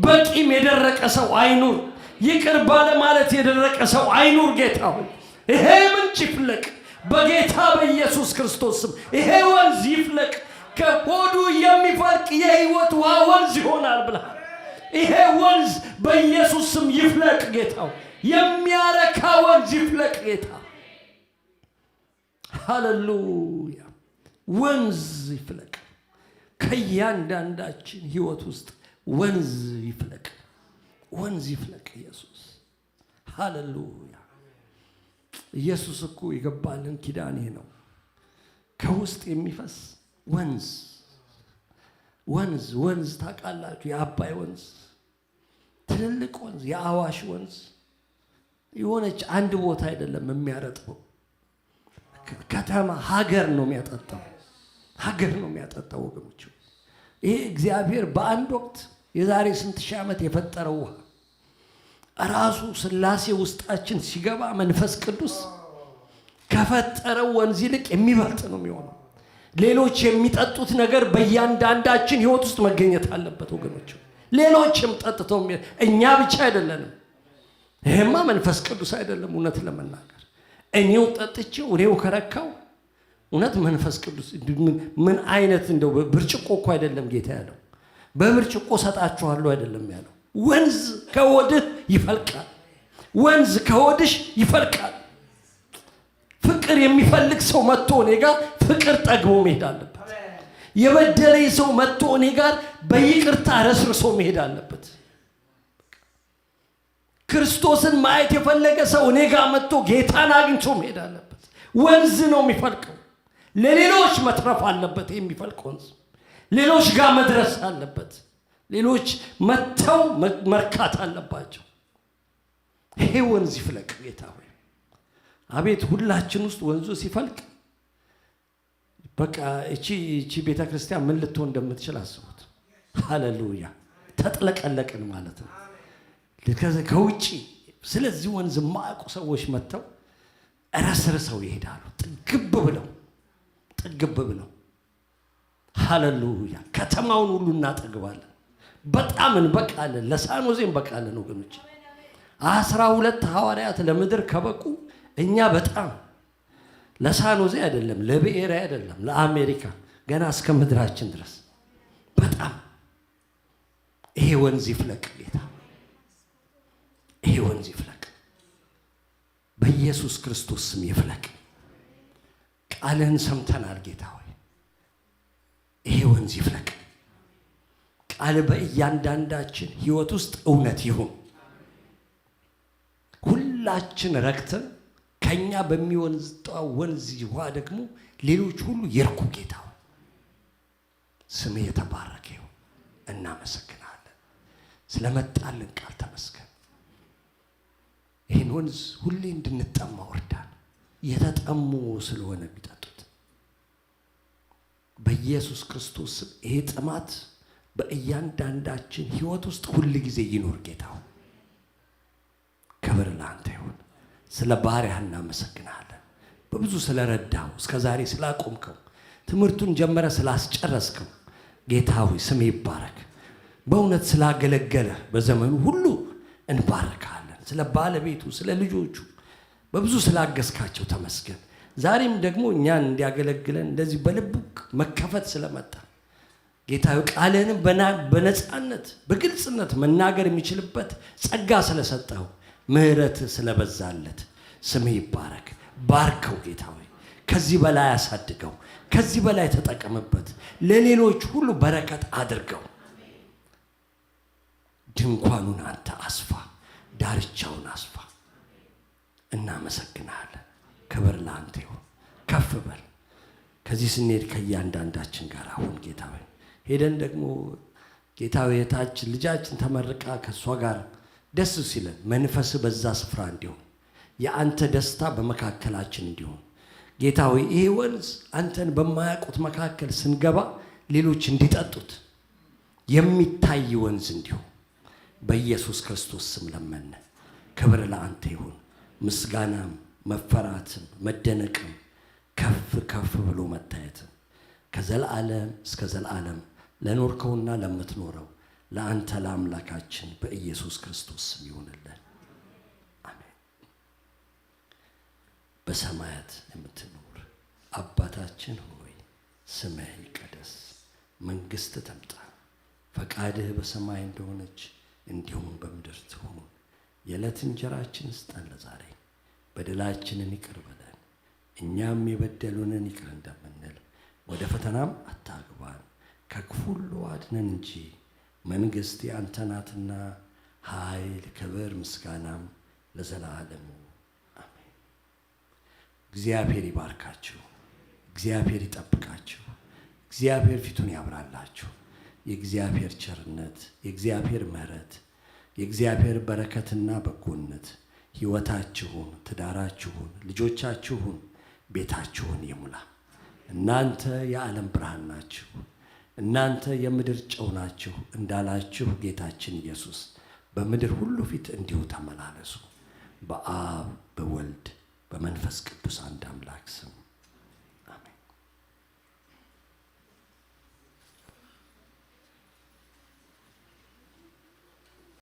በቂም የደረቀ ሰው አይኑር። ይቅር ባለማለት የደረቀ ሰው አይኑር። ጌታ ሆይ ይሄ ምንጭ ይፍለቅ በጌታ በኢየሱስ ክርስቶስ ስም። ይሄ ወንዝ ይፍለቅ። ከሆዱ የሚፈልቅ የህይወት ውሃ ወንዝ ይሆናል ብለሃል። ይሄ ወንዝ በኢየሱስ ስም ይፍለቅ ጌታ ሆይ የሚያረካ ወንዝ ይፍለቅ ጌታ። ሃሌሉያ። ወንዝ ይፍለቅ። ከእያንዳንዳችን ህይወት ውስጥ ወንዝ ይፍለቅ፣ ወንዝ ይፍለቅ። ኢየሱስ ሃሌሉያ። ኢየሱስ እኮ የገባልን ኪዳን ይሄ ነው። ከውስጥ የሚፈስ ወንዝ ወንዝ ወንዝ ታውቃላችሁ? የአባይ ወንዝ፣ ትልልቅ ወንዝ፣ የአዋሽ ወንዝ የሆነች አንድ ቦታ አይደለም የሚያረጥበው፣ ከተማ ሀገር ነው የሚያጠጣው፣ ሀገር ነው የሚያጠጣው ወገኖች። ይሄ እግዚአብሔር በአንድ ወቅት የዛሬ ስንት ሺህ ዓመት የፈጠረው ውሃ ራሱ ሥላሴ ውስጣችን ሲገባ መንፈስ ቅዱስ ከፈጠረው ወንዝ ይልቅ የሚበልጥ ነው የሚሆነው። ሌሎች የሚጠጡት ነገር በእያንዳንዳችን ህይወት ውስጥ መገኘት አለበት ወገኖች። ሌሎችም ጠጥተው እኛ ብቻ አይደለንም። ይሄማ መንፈስ ቅዱስ አይደለም። እውነት ለመናገር እኔው ጠጥቼው እኔው ከረካው እውነት መንፈስ ቅዱስ ምን አይነት እንደው ብርጭቆ እኮ አይደለም ጌታ ያለው፣ በብርጭቆ ሰጣችኋለሁ አይደለም ያለው። ወንዝ ከወድህ ይፈልቃል፣ ወንዝ ከወድሽ ይፈልቃል። ፍቅር የሚፈልግ ሰው መጥቶ እኔ ጋር ፍቅር ጠግቦ መሄድ አለበት። የበደለኝ ሰው መጥቶ እኔ ጋር በይቅርታ ረስርሶ መሄድ አለበት። ክርስቶስን ማየት የፈለገ ሰው እኔ ጋር መጥቶ ጌታን አግኝቶ መሄድ አለበት። ወንዝ ነው የሚፈልቀው። ለሌሎች መትረፍ አለበት። የሚፈልቅ ወንዝ ሌሎች ጋር መድረስ አለበት። ሌሎች መጥተው መርካት አለባቸው። ይሄ ወንዝ ይፍለቅ ጌታ ሆይ። አቤት ሁላችን ውስጥ ወንዙ ሲፈልቅ በቃ እቺ ቤተ ክርስቲያን ምን ልትሆን እንደምትችል አስቡት። ሃሌሉያ። ተጥለቀለቅን ማለት ነው ከውጪ። ስለዚህ ወንዝ የማያውቁ ሰዎች መጥተው ረስርሰው ይሄዳሉ፣ ጥግብ ብለው። ሃሌሉያ። ከተማውን ሁሉ እናጠግባለን። በጣም እንበቃለን። ለሳኖዜ እንበቃለን ወገኖች። 12 ሐዋርያት ለምድር ከበቁ እኛ በጣም ለሳኖዜ አይደለም፣ ለብሔራዊ አይደለም፣ ለአሜሪካ ገና እስከ ምድራችን ድረስ በጣም ይሄ ወንዝ ይፍለቅ ጌታ፣ ይሄ ወንዝ ይፍለቅ በኢየሱስ ክርስቶስ ስም ይፍለቅ። ቃልህን ሰምተናል ጌታ ሆይ፣ ይሄ ወንዝ ይፍለቅ። ቃል በእያንዳንዳችን ህይወት ውስጥ እውነት ይሁን። ሁላችን ረክተን ከኛ በሚወንዝጣው ወንዝ ውሃ ደግሞ ሌሎች ሁሉ ይርኩ ጌታ ሆይ፣ ስምህ የተባረከ ይሁን። እናመሰግናለን ስለመጣልን ቃል ተመስገን። ይህን ወንዝ ሁሌ እንድንጠማ ወርዳን። የተጠሙ ስለሆነ የሚጠጡት በኢየሱስ ክርስቶስ ስም ይሄ ጥማት በእያንዳንዳችን ህይወት ውስጥ ሁል ጊዜ ይኖር ጌታ ሆይ። ክብር ለአንተ ይሁን። ስለ ባሪያህ እናመሰግናለን። በብዙ ስለረዳው፣ እስከ ዛሬ ስላቆምከው፣ ትምህርቱን ጀመረ ስላስጨረስከው ጌታ ሆይ ስም ይባረክ። በእውነት ስላገለገለ በዘመኑ ሁሉ እንባረካለን። ስለ ባለቤቱ፣ ስለ ልጆቹ በብዙ ስላገዝካቸው ተመስገን። ዛሬም ደግሞ እኛን እንዲያገለግለን እንደዚህ በልቡ መከፈት ስለመጣ ጌታ ሆይ ቃልህንም በነፃነት በግልጽነት መናገር የሚችልበት ጸጋ ስለሰጠው፣ ምህረት ስለበዛለት ስምህ ይባረክ። ባርከው ጌታ ሆይ፣ ከዚህ በላይ አሳድገው፣ ከዚህ በላይ ተጠቀምበት። ለሌሎች ሁሉ በረከት አድርገው። ድንኳኑን አንተ አስፋ፣ ዳርቻውን አስፋ። እናመሰግናለን። ክብር ለአንተ ይሁን። ከፍ በል። ከዚህ ስንሄድ ከእያንዳንዳችን ጋር አሁን ጌታ ሆይ ሄደን ደግሞ ጌታ ሆይ የታችን ልጃችን ተመርቃ ከእሷ ጋር ደስ ሲለን መንፈስ በዛ ስፍራ እንዲሆን፣ የአንተ ደስታ በመካከላችን እንዲሆን ጌታ ሆይ ይሄ ወንዝ አንተን በማያውቁት መካከል ስንገባ ሌሎች እንዲጠጡት የሚታይ ወንዝ እንዲሆን በኢየሱስ ክርስቶስ ስም ለመነ። ክብር ለአንተ ይሁን። ምስጋናም መፈራትም መደነቅም ከፍ ከፍ ብሎ መታየትም ከዘላለም እስከ ዘላለም ለኖርከውና ለምትኖረው ለአንተ ለአምላካችን በኢየሱስ ክርስቶስ ስም ይሁንልን። አሜን። በሰማያት የምትኖር አባታችን ሆይ ስምህ ይቀደስ፣ መንግሥትህ ትምጣ፣ ፈቃድህ በሰማይ እንደሆነች እንዲሁም በምድር ትሁን። የዕለት እንጀራችንን ስጠን ዛሬ፣ በደላችንን ይቅር በለን እኛም የበደሉንን ይቅር እንደምንል፣ ወደ ፈተናም አታግባን ከክፉ ሁሉ አድነን እንጂ መንግሥት ያንተ ናትና ኃይል፣ ክብር፣ ምስጋናም ለዘላለሙ አሜን። እግዚአብሔር ይባርካችሁ። እግዚአብሔር ይጠብቃችሁ። እግዚአብሔር ፊቱን ያብራላችሁ። የእግዚአብሔር ቸርነት፣ የእግዚአብሔር ምሕረት፣ የእግዚአብሔር በረከትና በጎነት ሕይወታችሁን፣ ትዳራችሁን፣ ልጆቻችሁን፣ ቤታችሁን ይሙላ። እናንተ የዓለም ብርሃን ናችሁ፣ እናንተ የምድር ጨው ናችሁ እንዳላችሁ ጌታችን ኢየሱስ በምድር ሁሉ ፊት እንዲሁ ተመላለሱ። በአብ በወልድ በመንፈስ ቅዱስ አንድ አምላክ ስም